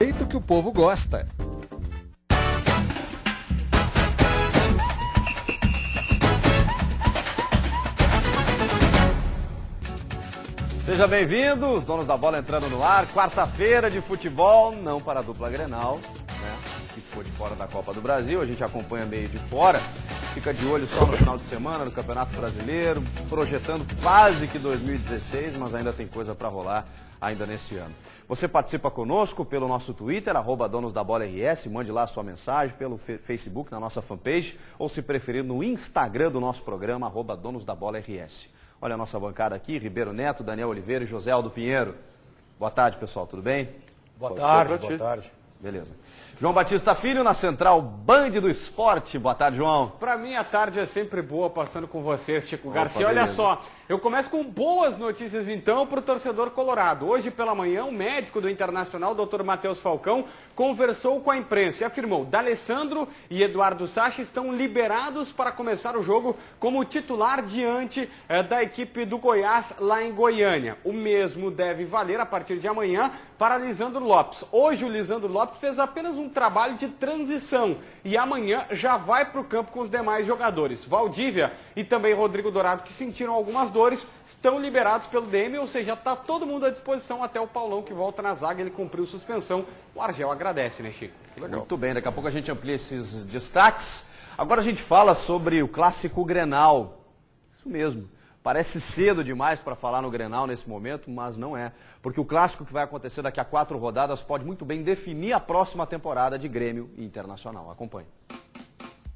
jeito que o povo gosta. Seja bem-vindo, os donos da bola entrando no ar. Quarta-feira de futebol, não para a dupla Grenal, né? Que ficou de fora da Copa do Brasil. A gente acompanha meio de fora. Fica de olho só no final de semana no Campeonato Brasileiro, projetando quase que 2016, mas ainda tem coisa para rolar ainda nesse ano. Você participa conosco pelo nosso Twitter, @donosdabolaRS, mande lá a sua mensagem, pelo Facebook, na nossa fanpage, ou se preferir no Instagram do nosso programa, @donosdabolaRS. Olha a nossa bancada aqui, Ribeiro Neto, Daniel Oliveira e José Aldo Pinheiro. Boa tarde, pessoal, tudo bem? Boa tarde. Beleza. João Batista Filho, na Central Band do Esporte. Boa tarde, João. Pra mim a tarde é sempre boa passando com vocês, Chico Garcia. beleza. Olha só, eu começo com boas notícias então para o torcedor colorado. Hoje pela manhã, o médico do Internacional, Dr. Matheus Falcão, conversou com a imprensa e afirmou: D'Alessandro e Eduardo Sacha estão liberados para começar o jogo como titular diante da equipe do Goiás lá em Goiânia. O mesmo deve valer a partir de amanhã para Lisandro Lopes. Hoje o Lisandro Lopes fez apenas um trabalho de transição e amanhã já vai para o campo com os demais jogadores. Valdívia e também Rodrigo Dourado, que sentiram algumas dores, estão liberados pelo DM, ou seja, está todo mundo à disposição, até o Paulão que volta na zaga, ele cumpriu suspensão. O Argel agradece, né, Chico? Que legal. Muito bem, daqui a pouco a gente amplia esses destaques. Agora a gente fala sobre o clássico Grenal. Isso mesmo. Parece cedo demais para falar no Grenal nesse momento, mas não é. Porque o clássico que vai acontecer daqui a 4 rodadas pode muito bem definir a próxima temporada de Grêmio e Internacional. Acompanhe.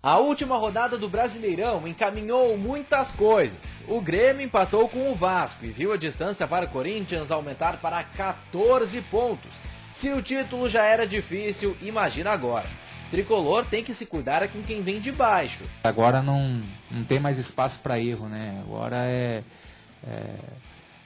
A última rodada do Brasileirão encaminhou muitas coisas. O Grêmio empatou com o Vasco e viu a distância para o Corinthians aumentar para 14 pontos. Se o título já era difícil, imagina agora. O Tricolor tem que se cuidar com quem vem de baixo. Agora não tem mais espaço para erro, né? Agora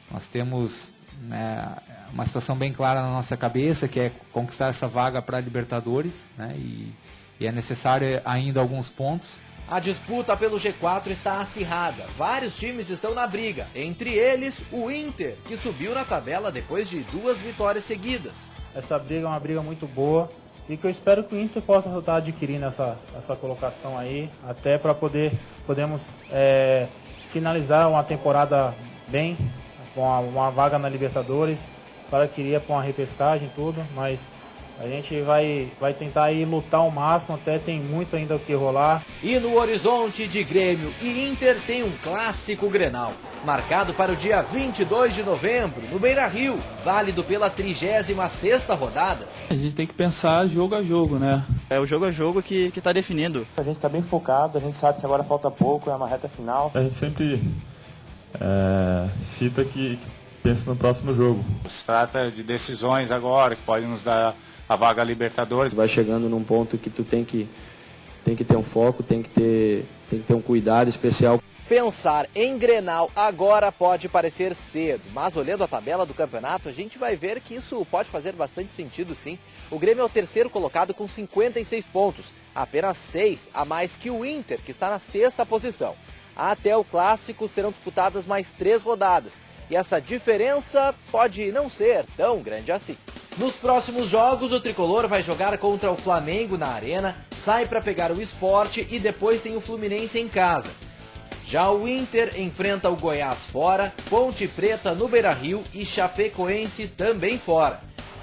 nós temos, né, uma situação bem clara na nossa cabeça, que é conquistar essa vaga para a Libertadores, né? E é necessário ainda alguns pontos. A disputa pelo G4 está acirrada. Vários times estão na briga, entre eles o Inter, que subiu na tabela depois de 2 vitórias seguidas. Essa briga é uma briga muito boa e que eu espero que o Inter possa estar adquirindo essa colocação aí, até para podemos finalizar uma temporada bem, com uma vaga na Libertadores. Claro que iria para uma repescagem e tudo, mas a gente vai tentar aí lutar ao máximo, até tem muito ainda o que rolar. E no horizonte de Grêmio e Inter tem um clássico Grenal, marcado para o dia 22 de novembro, no Beira-Rio, válido pela 36ª rodada. A gente tem que pensar jogo a jogo, né? É o jogo a jogo que está definindo. A gente está bem focado, a gente sabe que agora falta pouco, é uma reta final. A gente sempre cita que pensa no próximo jogo. Se trata de decisões agora que podem nos dar a vaga Libertadores. Vai chegando num ponto que tu tem que ter um foco, tem que ter um cuidado especial. Pensar em Grenal agora pode parecer cedo, mas olhando a tabela do campeonato, a gente vai ver que isso pode fazer bastante sentido sim. O Grêmio é o terceiro colocado com 56 pontos, apenas 6 a mais que o Inter, que está na 6ª posição. Até o clássico serão disputadas mais 3 rodadas, e essa diferença pode não ser tão grande assim. Nos próximos jogos, o Tricolor vai jogar contra o Flamengo na Arena, sai para pegar o Sport e depois tem o Fluminense em casa. Já o Inter enfrenta o Goiás fora, Ponte Preta no Beira-Rio e Chapecoense também fora.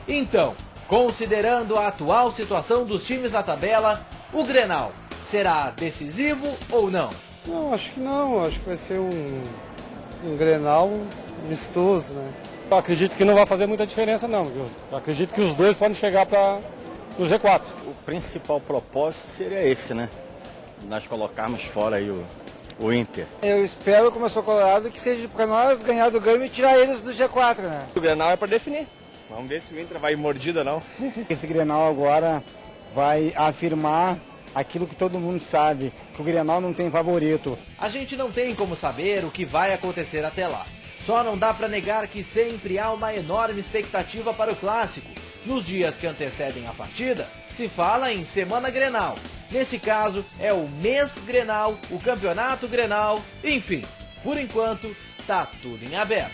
Então, considerando a atual situação dos times na tabela, o Grenal será decisivo ou não? Não, acho que não. Acho que vai ser um Grenal vistoso, né? Eu acredito que não vai fazer muita diferença, não. Eu acredito que os dois podem chegar no G4. O principal propósito seria esse, né? Nós colocarmos fora aí o Inter. Eu espero, como eu sou colorado, que seja para nós ganhar do Grêmio e tirar eles do G4, né? O Grenal é para definir. Vamos ver se o Inter vai mordida ou não. Esse Grenal agora vai afirmar aquilo que todo mundo sabe, que o Grenal não tem favorito. A gente não tem como saber o que vai acontecer até lá. Só não dá para negar que sempre há uma enorme expectativa para o clássico. Nos dias que antecedem a partida, se fala em Semana Grenal. Nesse caso, é o mês Grenal, o Campeonato Grenal, enfim, por enquanto, tá tudo em aberto.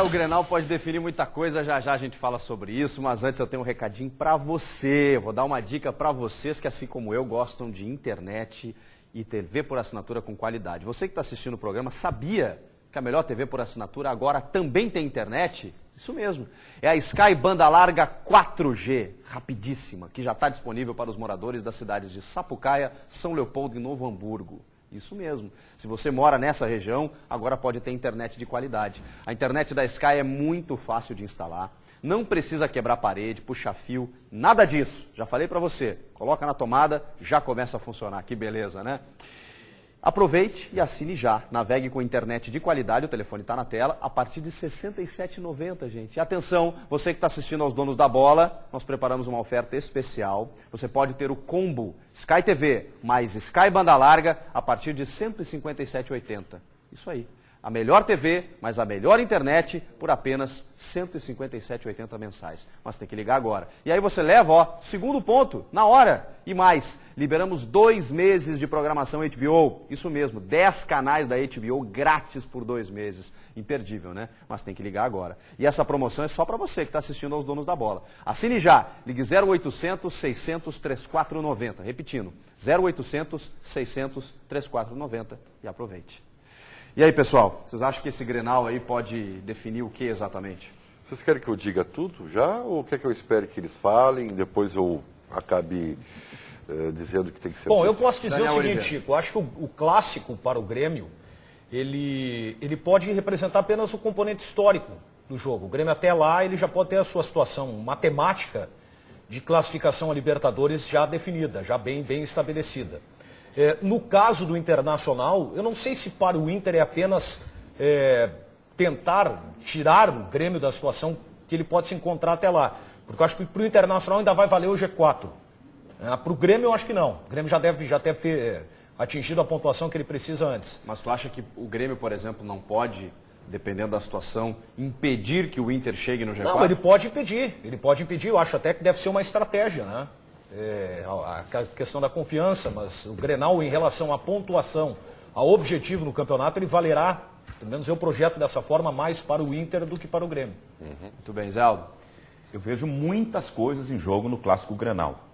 O Grenal pode definir muita coisa, já já a gente fala sobre isso, mas antes eu tenho um recadinho pra você. Vou dar uma dica pra vocês que, assim como eu, gostam de internet e TV por assinatura com qualidade. Você que está assistindo o programa, sabia que a melhor TV por assinatura agora também tem internet? Isso mesmo. É a Sky Banda Larga 4G, rapidíssima, que já está disponível para os moradores das cidades de Sapucaia, São Leopoldo e Novo Hamburgo. Isso mesmo. Se você mora nessa região, agora pode ter internet de qualidade. A internet da Sky é muito fácil de instalar. Não precisa quebrar parede, puxar fio, nada disso. Já falei para você. Coloca na tomada, já começa a funcionar. Que beleza, né? Aproveite e assine já. Navegue com internet de qualidade, o telefone está na tela, a partir de R$ 67,90, gente. E atenção, você que está assistindo aos Donos da Bola, nós preparamos uma oferta especial. Você pode ter o combo Sky TV mais Sky Banda Larga a partir de R$ 157,80. Isso aí. A melhor TV, mas a melhor internet por apenas R$ 157,80 mensais. Mas tem que ligar agora. E aí você leva, segundo ponto, na hora. E mais, liberamos 2 meses de programação HBO. Isso mesmo, 10 canais da HBO grátis por 2 meses. Imperdível, né? Mas tem que ligar agora. E essa promoção é só para você que está assistindo aos Donos da Bola. Assine já. Ligue 0800 600 3490. Repetindo, 0800 600 3490 e aproveite. E aí, pessoal, vocês acham que esse Grenal aí pode definir o que exatamente? Vocês querem que eu diga tudo já ou quer que eu espere que eles falem e depois eu acabe dizendo que tem que ser... Bom, eu posso dizer Daniel o seguinte, Oliveira. Chico, eu acho que o clássico para o Grêmio, ele pode representar apenas o componente histórico do jogo. O Grêmio até lá, ele já pode ter a sua situação matemática de classificação a Libertadores já definida, já bem estabelecida. No caso do Internacional, eu não sei se para o Inter é apenas tentar tirar o Grêmio da situação que ele pode se encontrar até lá. Porque eu acho que para o Internacional ainda vai valer o G4. Para o Grêmio eu acho que não. O Grêmio já deve ter atingido a pontuação que ele precisa antes. Mas tu acha que o Grêmio, por exemplo, não pode, dependendo da situação, impedir que o Inter chegue no G4? Não, ele pode impedir. Ele pode impedir. Eu acho até que deve ser uma estratégia, né? A questão da confiança, mas o Grenal em relação à pontuação, ao objetivo no campeonato, ele valerá, pelo menos eu projeto dessa forma, mais para o Inter do que para o Grêmio. Muito bem, Zé Aldo. Eu vejo muitas coisas em jogo no Clássico Grenal.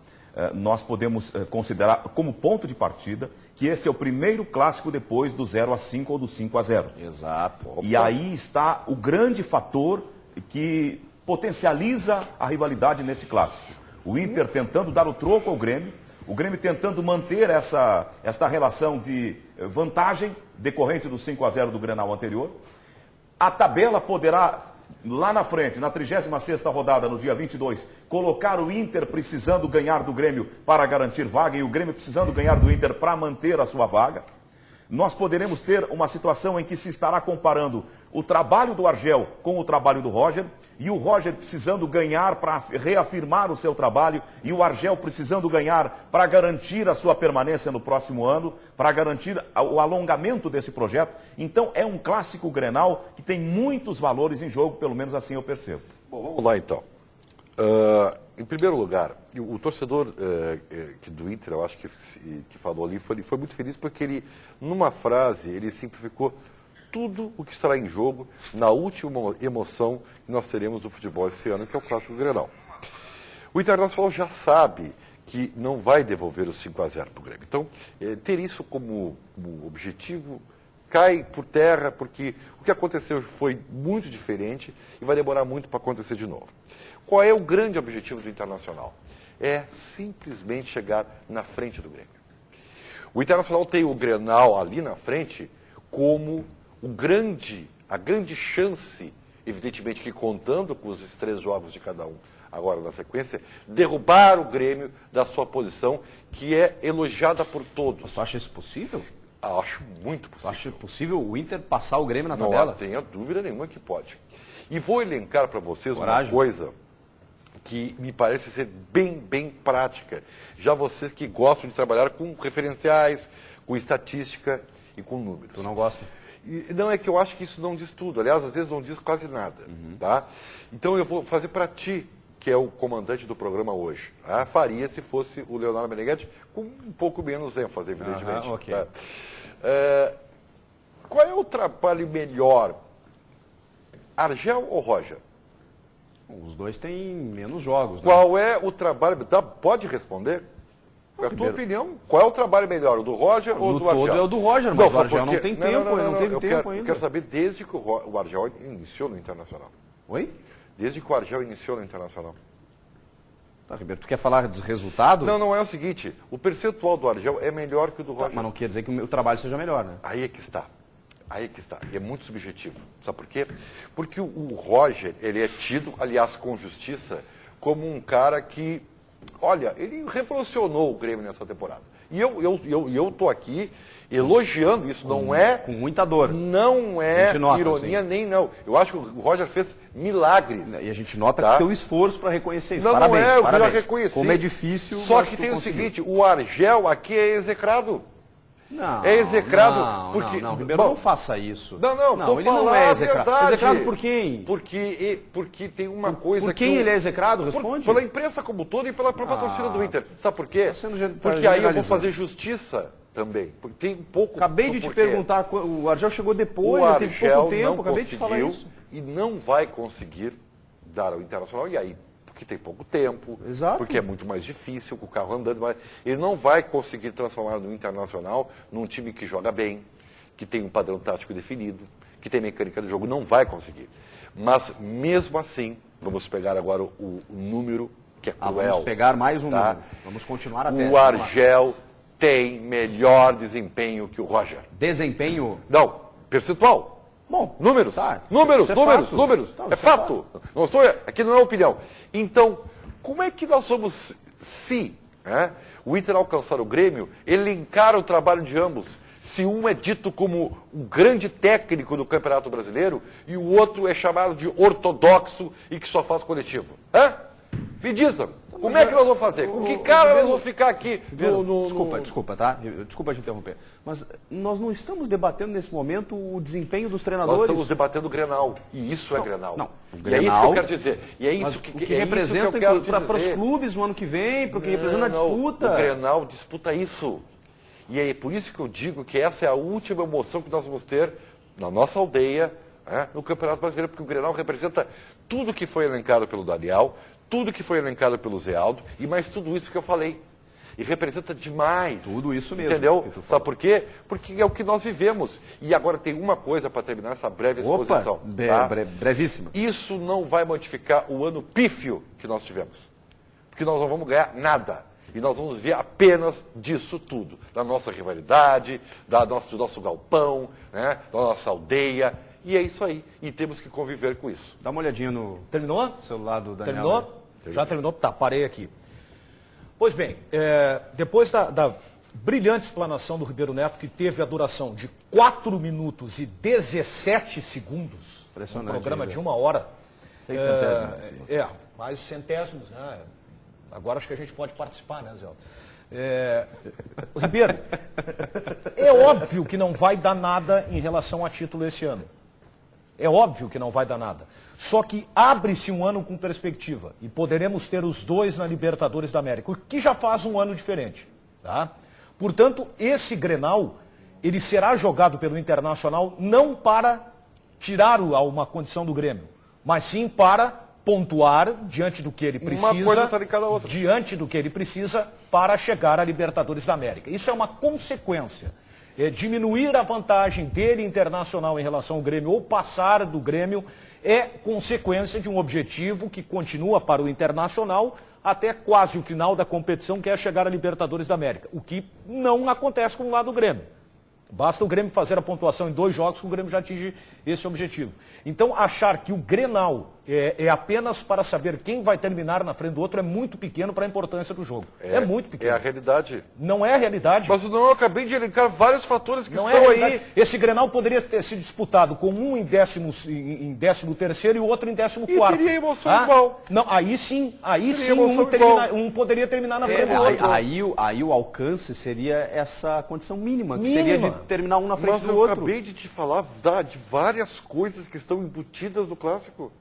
Nós podemos considerar como ponto de partida que este é o primeiro clássico depois do 0-5 ou do 5-0. Exato. E aí está o grande fator que potencializa a rivalidade nesse clássico. O Inter tentando dar o troco ao Grêmio, o Grêmio tentando manter esta relação de vantagem decorrente do 5-0 do Grenal anterior. A tabela poderá, lá na frente, na 36ª rodada, no dia 22, colocar o Inter precisando ganhar do Grêmio para garantir vaga e o Grêmio precisando ganhar do Inter para manter a sua vaga. Nós poderemos ter uma situação em que se estará comparando o trabalho do Argel com o trabalho do Roger, e o Roger precisando ganhar para reafirmar o seu trabalho, e o Argel precisando ganhar para garantir a sua permanência no próximo ano, para garantir o alongamento desse projeto. Então é um clássico Grenal que tem muitos valores em jogo, pelo menos assim eu percebo. Bom, vamos lá então. Em primeiro lugar, o torcedor do Inter, eu acho que falou ali, foi muito feliz porque ele, numa frase, ele simplificou tudo o que estará em jogo na última emoção que nós teremos do futebol esse ano, que é o Clássico Grenal. O Internacional já sabe que não vai devolver o 5-0 para o Grêmio. Então, ter isso como objetivo cai por terra, porque o que aconteceu foi muito diferente e vai demorar muito para acontecer de novo. Qual é o grande objetivo do Internacional? É simplesmente chegar na frente do Grêmio. O Internacional tem o Grenal ali na frente como a grande chance, evidentemente que contando com os 3 jogos de cada um agora na sequência, derrubar o Grêmio da sua posição, que é elogiada por todos. Mas tu acha isso possível? Acho muito possível. Tu acha possível o Inter passar o Grêmio na tabela? Não tenha dúvida nenhuma que pode. E vou elencar para vocês uma coisa que me parece ser bem prática. Já vocês que gostam de trabalhar com referenciais, com estatística e com números. Tu não gosta? Não, é que eu acho que isso não diz tudo. Aliás, às vezes não diz quase nada. Tá? Então eu vou fazer para ti, que é o comandante do programa hoje. Faria se fosse o Leonardo Meneghetti, com um pouco menos ênfase, evidentemente. Okay. Tá? Qual é o trabalho melhor Argel ou Roger? Os dois têm menos jogos. Né? Qual é o trabalho... Pode responder? É a tua opinião. Qual é o trabalho melhor, o do Roger ou do Argel? Todo é o do Roger, mas o Argel não tem tempo, não teve tempo ainda. Eu quero saber desde que o Argel iniciou no Internacional. Oi? Desde que o Argel iniciou no Internacional. Tá, Ribeiro, tu quer falar dos resultados? Não, é o seguinte, o percentual do Argel é melhor que o do Roger. Mas não quer dizer que o trabalho seja melhor, né? Aí é que está. E é muito subjetivo. Sabe por quê? Porque o Roger, ele é tido, aliás, com justiça, como um cara que, olha, ele revolucionou o Grêmio nessa temporada. E eu estou aqui elogiando isso, não é... Com muita dor. Não é nota, ironia assim. nem não. Eu acho que o Roger fez milagres. E a gente nota que tem um esforço para reconhecer isso. Não, parabéns, não é, eu parabéns. já reconheci. Como é difícil, só que tem o seguinte, o Argel aqui é execrado. Não, é execrado porque... Não, Ribeiro, não faça isso. Não, ele não é execrado. Verdade. Execrado por quem? Porque tem uma coisa por quem ele é execrado? Responde. Pela imprensa como todo e pela própria torcida do Inter. Sabe por quê? Porque tá aí eu vou fazer justiça também. Porque tem um pouco... Acabei de te perguntar, o Argel chegou depois, ele teve pouco tempo, acabei de te falar isso. E não vai conseguir dar ao Internacional, e aí... Porque tem pouco tempo, Exato. Porque é muito mais difícil com o carro andando, mas ele não vai conseguir transformar no Internacional num time que joga bem, que tem um padrão tático definido, que tem mecânica de jogo, não vai conseguir. Mas mesmo assim, vamos pegar agora o número que é cruel. Vamos pegar mais um número, vamos continuar até. O Argel tem melhor desempenho que o Roger. Desempenho? Não, percentual. Bom, números, números. Tá, é fato. Não estou, aqui não é opinião. Então, como é que nós somos, se o Inter alcançar o Grêmio, elencar o trabalho de ambos, se um é dito como um grande técnico do Campeonato Brasileiro e o outro é chamado de ortodoxo e que só faz coletivo? Me dizem, como é que nós vamos fazer? Com que cara nós vamos ficar aqui? Desculpa, tá? Desculpa te interromper. Mas nós não estamos debatendo nesse momento o desempenho dos treinadores. Nós estamos debatendo o Grenal. E isso é Grenal. Não, o Grenal, e é isso que eu quero dizer. E é isso que representa para os clubes no ano que vem, para o que representa a disputa. O Grenal disputa isso. E é por isso que eu digo que essa é a última emoção que nós vamos ter na nossa aldeia, no Campeonato Brasileiro, porque o Grenal representa tudo que foi elencado pelo Daniel, tudo que foi elencado pelo Zé Aldo e mais tudo isso que eu falei. E representa demais. Tudo isso mesmo. Entendeu? Sabe por quê? Porque é o que nós vivemos. E agora tem uma coisa para terminar essa breve exposição. Brevíssima. Isso não vai modificar o ano pífio que nós tivemos. Porque nós não vamos ganhar nada. E nós vamos ver apenas disso tudo. Da nossa rivalidade, do nosso galpão, da nossa aldeia. E é isso aí. E temos que conviver com isso. Dá uma olhadinha no celular do Daniel. Terminou? Já terminou? Tá, parei aqui. Pois bem, depois da brilhante explanação do Ribeiro Neto, que teve a duração de 4 minutos e 17 segundos, um programa de 1 hora. 6 centésimos. Mais centésimos, né? Agora acho que a gente pode participar, né, Zé? Ribeiro, é óbvio que não vai dar nada em relação a título esse ano. É óbvio que não vai dar nada. Só que abre-se um ano com perspectiva e poderemos ter os dois na Libertadores da América, o que já faz um ano diferente. Tá? Portanto, esse Grenal, ele será jogado pelo Internacional não para tirá-lo a uma condição do Grêmio, mas sim para pontuar diante do que ele precisa, uma coisa tá de cada outra. diante do que ele precisa para chegar à Libertadores da América. Isso é uma consequência. Diminuir a vantagem dele Internacional em relação ao Grêmio ou passar do Grêmio é consequência de um objetivo que continua para o Internacional até quase o final da competição, que é chegar à Libertadores da América, o que não acontece com o lado do Grêmio. Basta o Grêmio fazer a pontuação em 2 jogos que o Grêmio já atinge esse objetivo. Então, achar que o Grenal é apenas para saber quem vai terminar na frente do outro é muito pequeno para a importância do jogo. É muito pequeno. É a realidade. Não é a realidade. Mas não, eu acabei de elencar vários fatores que não estão aí. Esse Grenal poderia ter sido disputado com um em 13º e o outro em 14º. E teria emoção igual. Não, aí sim um poderia terminar na frente do outro. Aí o alcance seria essa condição mínima. Que seria de terminar um na frente do outro. Mas eu acabei de te falar de várias coisas que estão embutidas no clássico.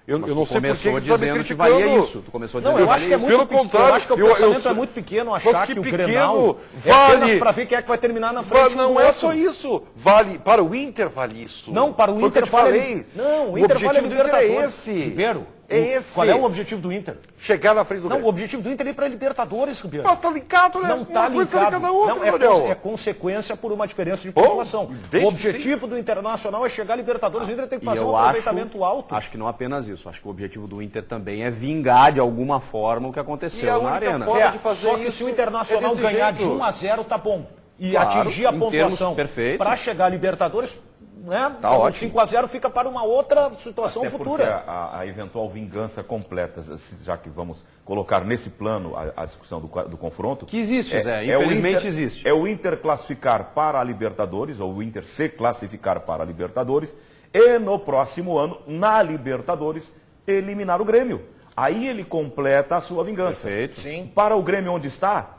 Eu não sei por que começou dizendo que valia isso. Tu começou dizendo Não, eu acho que é muito pequeno. Eu acho que o pensamento é muito pequeno achar que o Grenal é apenas para ver quem é que vai terminar na frente. Não é só isso. Vale, para o Inter vale isso. Não, para o Inter vale. Não, o Inter vale a Libertadores. É esse. Ribeiro, é esse. Qual é o objetivo do Inter? Chegar na frente do Grêmio. Não, o objetivo do Inter é ir para a Libertadores, Ribeiro. Não, tá linkado, né? Não tá linkado. Não, é consequência por uma diferença de pontuação. O objetivo do Internacional é chegar à Libertadores. O Inter tem que fazer um aproveitamento alto. Acho que não apenas isso. Acho que o objetivo do Inter também é vingar de alguma forma o que aconteceu na Arena. Só que se o Internacional ganhar de 1-0, tá bom. E atingir a pontuação para chegar à Libertadores, né? Tá ótimo. 5-0 fica para uma outra situação até futura. A eventual vingança completa, já que vamos colocar nesse plano a discussão do confronto. Que existe, Zé. Infelizmente existe. É o Inter classificar para a Libertadores, ou o Inter se classificar para a Libertadores, e no próximo ano, na Libertadores, eliminar o Grêmio. Aí ele completa a sua vingança. Perfeito. Sim. Para o Grêmio onde está,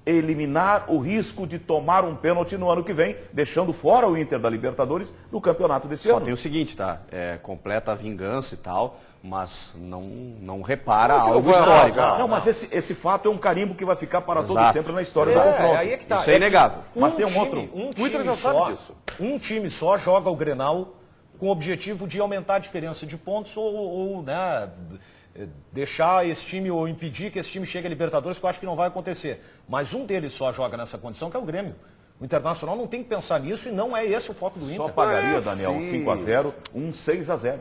eliminar o risco de tomar um pênalti no ano que vem, deixando fora o Inter da Libertadores no campeonato desse ano. Só tem o seguinte, tá? Completa a vingança e tal, mas não repara algo histórico. Não, mas esse fato é um carimbo que vai ficar para todo sempre na história do confronto. Aí é que tá. Isso é inegável. Mas tem um outro. Um time só joga o Grenal com o objetivo de aumentar a diferença de pontos ou né, deixar esse time ou impedir que esse time chegue a Libertadores, que eu acho que não vai acontecer. Mas um deles só joga nessa condição, que é o Grêmio. O Internacional não tem que pensar nisso e não é esse o foco do Inter. Só pagaria, Daniel, um 5-0, um 6-0.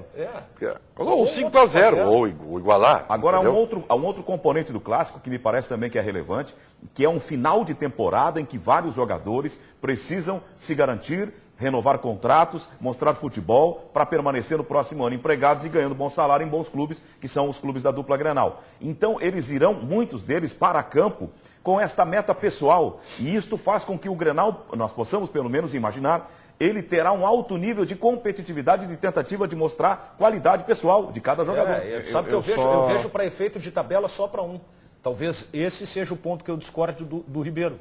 Ou 5-0, ou igualar. Agora, há um outro componente do Clássico que me parece também que é relevante, que é um final de temporada em que vários jogadores precisam se garantir, renovar contratos, mostrar futebol para permanecer no próximo ano empregados e ganhando bom salário em bons clubes, que são os clubes da dupla Grenal. Então, eles irão, muitos deles, para campo com esta meta pessoal. E isto faz com que o Grenal, nós possamos pelo menos imaginar, ele terá um alto nível de competitividade e de tentativa de mostrar qualidade pessoal de cada jogador. Sabe que eu vejo para efeito de tabela só para um. Talvez esse seja o ponto que eu discordo do Ribeiro.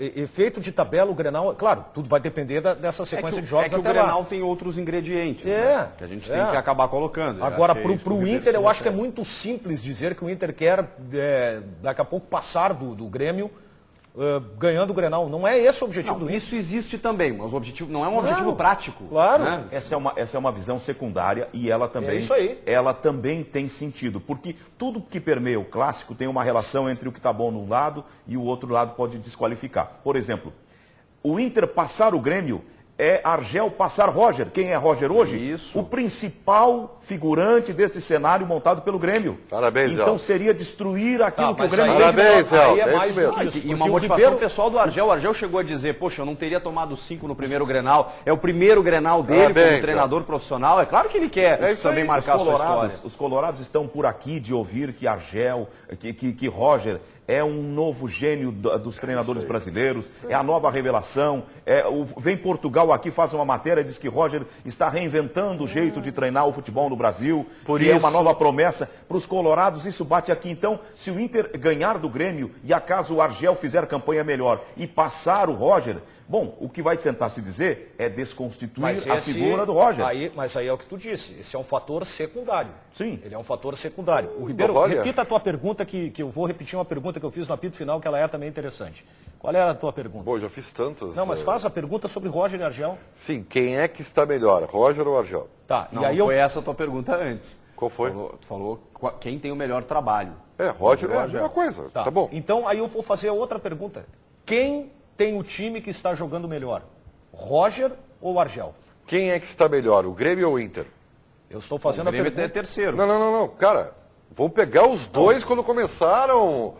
Efeito de tabela, o Grenal, claro, tudo vai depender dessa sequência de jogos. O Grenal tem outros ingredientes, né, que a gente tem que acabar colocando. Agora, para o Inter, eu acho que é muito simples dizer que o Inter quer, daqui a pouco, passar do Grêmio ganhando o Grenal. Não é esse o objetivo do Inter. Isso existe também, mas o objetivo não é um objetivo prático. Claro. Né? Essa é uma visão secundária e ela também, isso aí. Ela também tem sentido, porque tudo que permeia o Clássico tem uma relação entre o que está bom num lado e o outro lado pode desqualificar. Por exemplo, o Inter passar o Grêmio é Argel passar Roger. Quem é Roger hoje? Isso. O principal figurante deste cenário montado pelo Grêmio. Parabéns, então seria destruir aquilo que o Grêmio tem. Parabéns, aí é mais do que isso. E uma motivação pessoal do Argel. O Argel chegou a dizer, poxa, eu não teria tomado 5 no primeiro Grenal. É o primeiro Grenal dele como treinador profissional. É claro que ele quer também marcar a sua história. Os colorados estão por aqui de ouvir que Argel, que Roger é um novo gênio dos treinadores brasileiros, é a nova revelação. Vem Portugal aqui, faz uma matéria, diz que Roger está reinventando o jeito de treinar o futebol no Brasil, é uma nova promessa. Para os colorados, isso bate aqui. Então, se o Inter ganhar do Grêmio e acaso o Argel fizer campanha melhor e passar o Roger, bom, o que vai tentar se dizer é desconstituir a figura do Roger. Mas aí é o que tu disse, esse é um fator secundário. Sim. Ele é um fator secundário. O Ribeiro, repita a tua pergunta, que eu vou repetir uma pergunta que eu fiz no apito final, que ela é também interessante. Qual era a tua pergunta? Bom, eu já fiz tantas. Não, mas faz a pergunta sobre Roger e Argel. Sim, quem é que está melhor, Roger ou Argel? Tá, não, e aí foi essa a tua pergunta antes. Qual foi? Tu falou quem tem o melhor trabalho. Roger é a mesma coisa. Tá bom. Então, aí eu vou fazer outra pergunta. Quem tem o time que está jogando melhor? Roger ou Argel? Quem é que está melhor, o Grêmio ou o Inter? Eu estou fazendo a pergunta. O Grêmio é terceiro. Não. Cara, vamos pegar os dois quando começaram.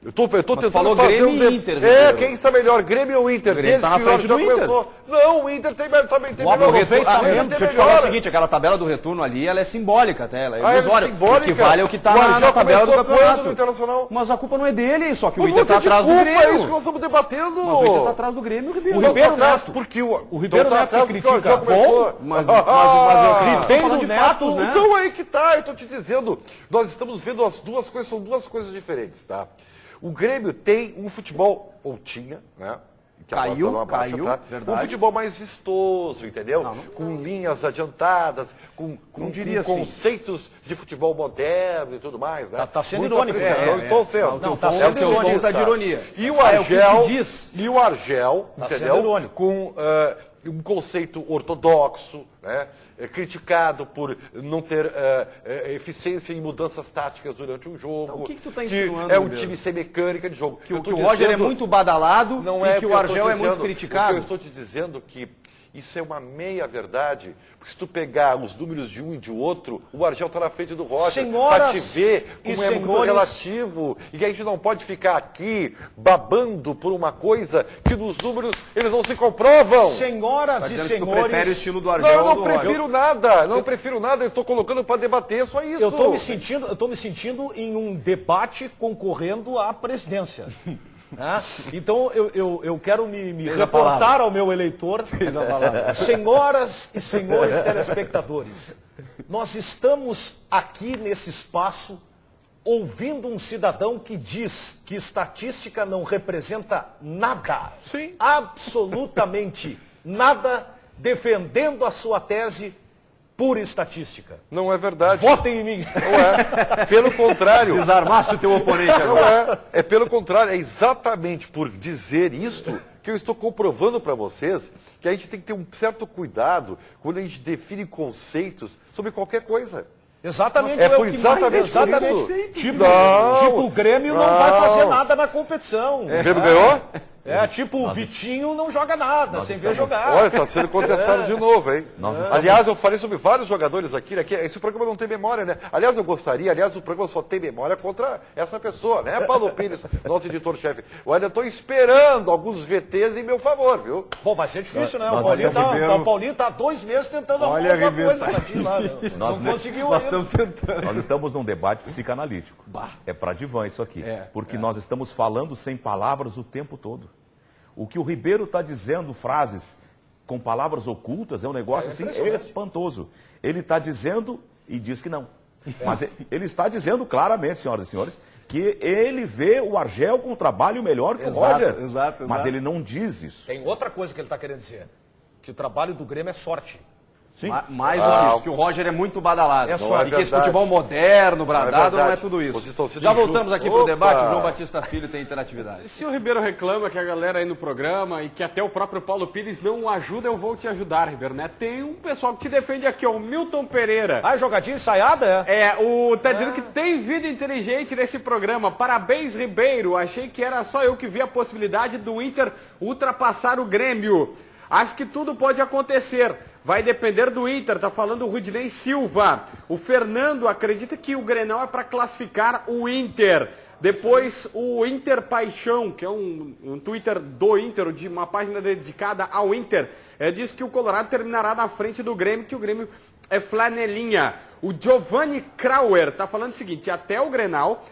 Eu tô tentando falou fazer Grêmio e Inter. Quem está melhor, Grêmio ou Inter? O Grêmio está na frente do Inter. Não, o Inter também tem melhor. Aproveitamento, deixa eu te falar o seguinte, aquela tabela do retorno ali, ela é simbólica até, ela é ilusória. O que vale é o que está na tabela do campeonato. Mas a culpa não é dele, só que o Inter está atrás do Grêmio. É isso que nós estamos debatendo. Mas o Inter está atrás do Grêmio, Ribeiro. O Ribeiro Neto. Porque o Ribeiro Neto que critica. Bom, mas eu tem do Neto, né? Então aí que tá, eu estou te dizendo, nós estamos vendo as duas coisas, são duas coisas diferentes, tá? O Grêmio tem um futebol, ou tinha, né? que a bola tá numa baixa, tá? Um futebol mais vistoso, entendeu? Com linhas adiantadas, com conceitos de futebol moderno e tudo mais, né? Tá sendo muito irônico. Não estou sendo. Não, tá sendo irônico. Tá de ironia. E o Argel, entendeu? Com um conceito ortodoxo, né? Criticado por não ter eficiência em mudanças táticas durante um jogo. Então, o que tu tá insinuando, é um time sem mecânica de jogo. Que o Roger é muito badalado e que o Argel é muito criticado. Eu estou te dizendo que isso é uma meia-verdade, porque se tu pegar os números de um e de outro, o Argel está na frente do Roger, para te ver como é muito relativo, e que a gente não pode ficar aqui babando por uma coisa que nos números eles não se comprovam. Senhoras e senhores... Tu prefere o estilo do Argel Não, eu não prefiro nada, não prefiro nada, eu estou colocando para debater, só isso. Eu estou me sentindo em um debate concorrendo à presidência. Então eu quero me reportar ao meu eleitor. Senhoras e senhores telespectadores, nós estamos aqui nesse espaço ouvindo um cidadão que diz que estatística não representa nada, absolutamente nada, defendendo a sua tese pura estatística. Não é verdade. Votem em mim. Não é. Pelo contrário. Desarmasse o teu oponente agora. Não é. É pelo contrário. É exatamente por dizer isto que eu estou comprovando para vocês que a gente tem que ter um certo cuidado quando a gente define conceitos sobre qualquer coisa. Exatamente. É por exatamente isso. Tipo, o Grêmio não vai fazer nada na competição. O Grêmio ganhou? Tipo, o Vitinho não joga nada, sem ver jogar. Olha, está sendo contestado de novo, hein? Aliás, eu falei sobre vários jogadores aqui, né? Esse programa não tem memória, né? Aliás, o programa só tem memória contra essa pessoa, né? Paulo Pires, nosso editor-chefe. Eu ainda estou esperando alguns VTs em meu favor, viu? Bom, vai ser difícil, né? O Paulinho tá há 2 meses tentando arrumar alguma coisa pra ti lá. Não conseguiu ainda. Nós estamos num debate psicanalítico. É para divã isso aqui. Porque nós estamos falando sem palavras o tempo todo. O que o Ribeiro está dizendo, frases com palavras ocultas, é um negócio assim espantoso. Ele está dizendo e diz que não. Mas ele está dizendo claramente, senhoras e senhores, que ele vê o Argel com um trabalho melhor que o Roger. Mas ele não diz isso. Tem outra coisa que ele está querendo dizer. Que o trabalho do Grêmio é sorte. Sim. Mais do que isso, que o Roger é muito badalado. Só, e que esse futebol moderno, bradado, não é tudo isso. Já voltamos aqui para o debate, o João Batista Filho tem interatividade. Se o Ribeiro reclama que a galera aí no programa e que até o próprio Paulo Pires não ajuda, eu vou te ajudar, Ribeiro, né? Tem um pessoal que te defende aqui, ó, o Milton Pereira. Jogadinha ensaiada, tá dizendo que tem vida inteligente nesse programa. Parabéns, Ribeiro. Achei que era só eu que vi a possibilidade do Inter ultrapassar o Grêmio. Acho que tudo pode acontecer. Vai depender do Inter, tá falando o Rudinei Silva. O Fernando acredita que o Grenal é para classificar o Inter. Depois o Inter Paixão, que é um Twitter do Inter, de uma página dedicada ao Inter, diz que o Colorado terminará na frente do Grêmio, que o Grêmio é flanelinha. O Giovanni Krauer tá falando o seguinte, até o Grenal,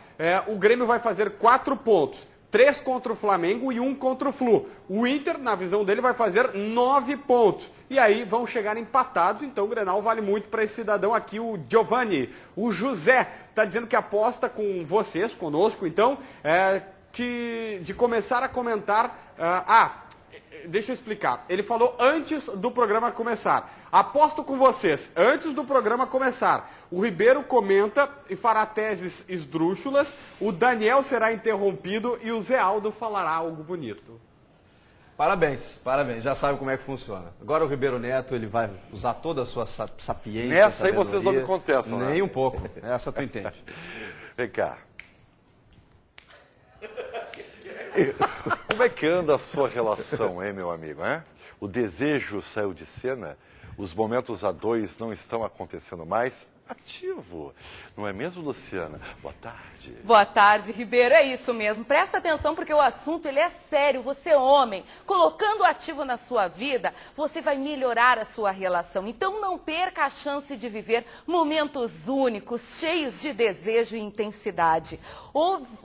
o Grêmio vai fazer 4 pontos. 3 contra o Flamengo e 1 contra o Flu. O Inter, na visão dele, vai fazer 9 pontos. E aí vão chegar empatados, então o Grenal vale muito para esse cidadão aqui, o Giovanni. O José está dizendo que aposta com vocês, conosco, então, de começar a comentar... deixa eu explicar. Ele falou antes do programa começar. Aposto com vocês, antes do programa começar. O Ribeiro comenta e fará teses esdrúxulas, o Daniel será interrompido e o Zé Aldo falará algo bonito. Parabéns, já sabe como é que funciona. Agora o Ribeiro Neto, ele vai usar toda a sua sapiência. Nessa aí vocês não me contestam, né? Nem um pouco, essa tu entende. Vem cá. Como é que anda a sua relação, hein, meu amigo? Hein? O desejo saiu de cena? Os momentos a dois não estão acontecendo mais? Ativo, não é mesmo, Luciana? Boa tarde. Boa tarde, Ribeiro, é isso mesmo. Presta atenção porque o assunto ele é sério. Você, homem, colocando o ativo na sua vida, você vai melhorar a sua relação. Então não perca a chance de viver momentos únicos, cheios de desejo e intensidade.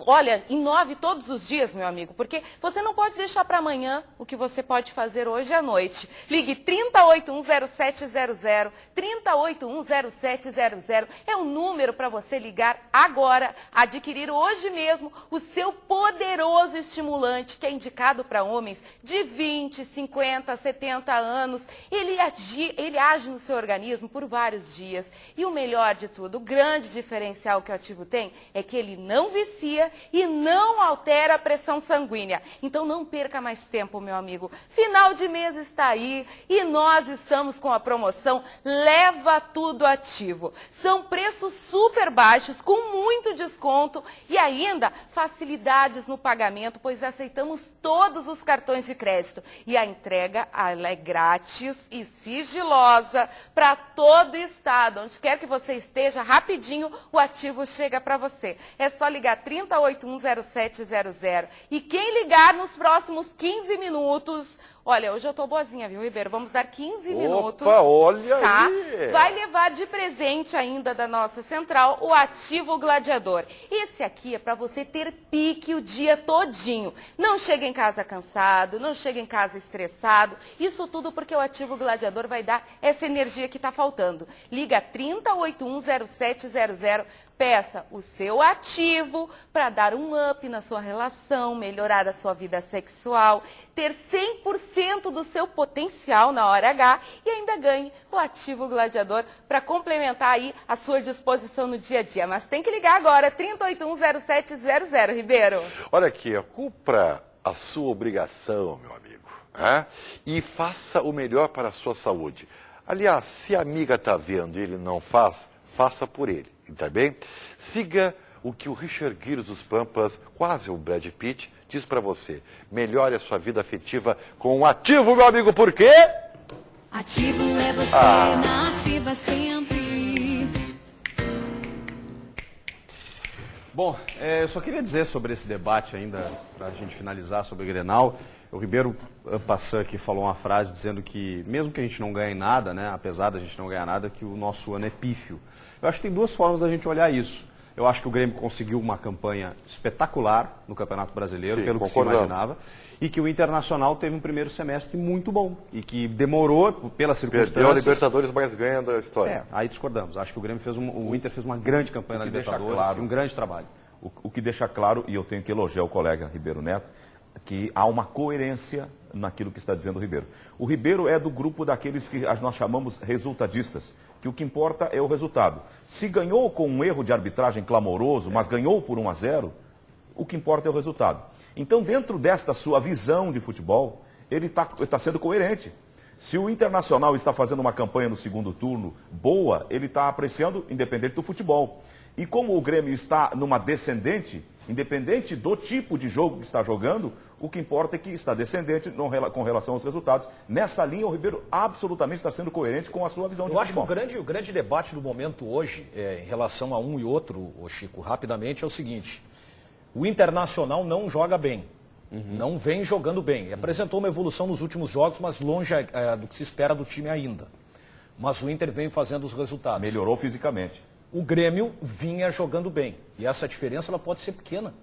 Olha, inove todos os dias, meu amigo, porque você não pode deixar para amanhã o que você pode fazer hoje à noite. Ligue 30810700, 30810700. 3700 é um número para você ligar agora, adquirir hoje mesmo o seu poderoso estimulante, que é indicado para homens de 20, 50, 70 anos. Ele age no seu organismo por vários dias. E o melhor de tudo, o grande diferencial que o Ativo tem é que ele não vicia e não altera a pressão sanguínea. Então não perca mais tempo, meu amigo. Final de mês está aí e nós estamos com a promoção Leva Tudo Ativo. São preços super baixos, com muito desconto e ainda facilidades no pagamento, pois aceitamos todos os cartões de crédito. E a entrega, ela é grátis e sigilosa para todo o estado. Onde quer que você esteja, rapidinho o Ativo chega para você. É só ligar 30810700. E quem ligar nos próximos 15 minutos... Olha, hoje eu tô boazinha, viu, Ribeiro? Vamos dar 15 minutos. Opa, olha tá? aí! Vai levar de presente ainda da nossa central o Ativo Gladiador. Esse aqui é para você ter pique o dia todinho. Não chega em casa cansado, não chega em casa estressado. Isso tudo porque o Ativo Gladiador vai dar essa energia que tá faltando. Liga 30810700. Peça o seu Ativo para dar um up na sua relação, melhorar a sua vida sexual, ter 100% do seu potencial na hora H e ainda ganhe o Ativo Gladiador para complementar aí a sua disposição no dia a dia. Mas tem que ligar agora, 30810700, Ribeiro. Olha aqui, cumpra a sua obrigação, meu amigo, né? E faça o melhor para a sua saúde. Aliás, se a amiga está vendo e ele não faz, faça por ele. Tá bem? Siga o que o Richard Gere dos Pampas, quase o Brad Pitt, diz pra você. Melhore a sua vida afetiva com o Ativo, meu amigo, por quê? Ativo é você, na ativa sempre. Bom, eu só queria dizer sobre esse debate ainda, pra gente finalizar sobre o Grenal. O Ribeiro Passan aqui falou uma frase dizendo que, mesmo que a gente não ganhe nada, né, apesar da gente não ganhar nada, que o nosso ano é pífio. Eu acho que tem duas formas da gente olhar isso. Eu acho que o Grêmio conseguiu uma campanha espetacular no Campeonato Brasileiro, pelo que se imaginava, e que o Internacional teve um primeiro semestre muito bom, e que demorou, pelas circunstâncias... Perdeu a Libertadores mais ganha da história. Aí discordamos. Acho que o Inter fez uma grande campanha na Libertadores, claro, e um grande trabalho. O que deixa claro, e eu tenho que elogiar o colega Ribeiro Neto, que há uma coerência naquilo que está dizendo o Ribeiro. O Ribeiro é do grupo daqueles que nós chamamos resultadistas, que o que importa é o resultado. Se ganhou com um erro de arbitragem clamoroso, mas ganhou por 1-0, o que importa é o resultado. Então, dentro desta sua visão de futebol, ele está sendo coerente. Se o Internacional está fazendo uma campanha no segundo turno boa, ele está apreciando independente do futebol. E como o Grêmio está numa descendente, independente do tipo de jogo que está jogando, o que importa é que está descendente com relação aos resultados. Nessa linha, o Ribeiro absolutamente está sendo coerente com a sua visão de futebol. Eu acho que o grande debate do momento hoje, em relação a um e outro, Chico, rapidamente, é o seguinte. O Internacional não joga bem. Não vem jogando bem. Apresentou uma evolução nos últimos jogos, mas longe do que se espera do time ainda. Mas o Inter vem fazendo os resultados. Melhorou fisicamente. O Grêmio vinha jogando bem. E essa diferença ela pode ser pequena.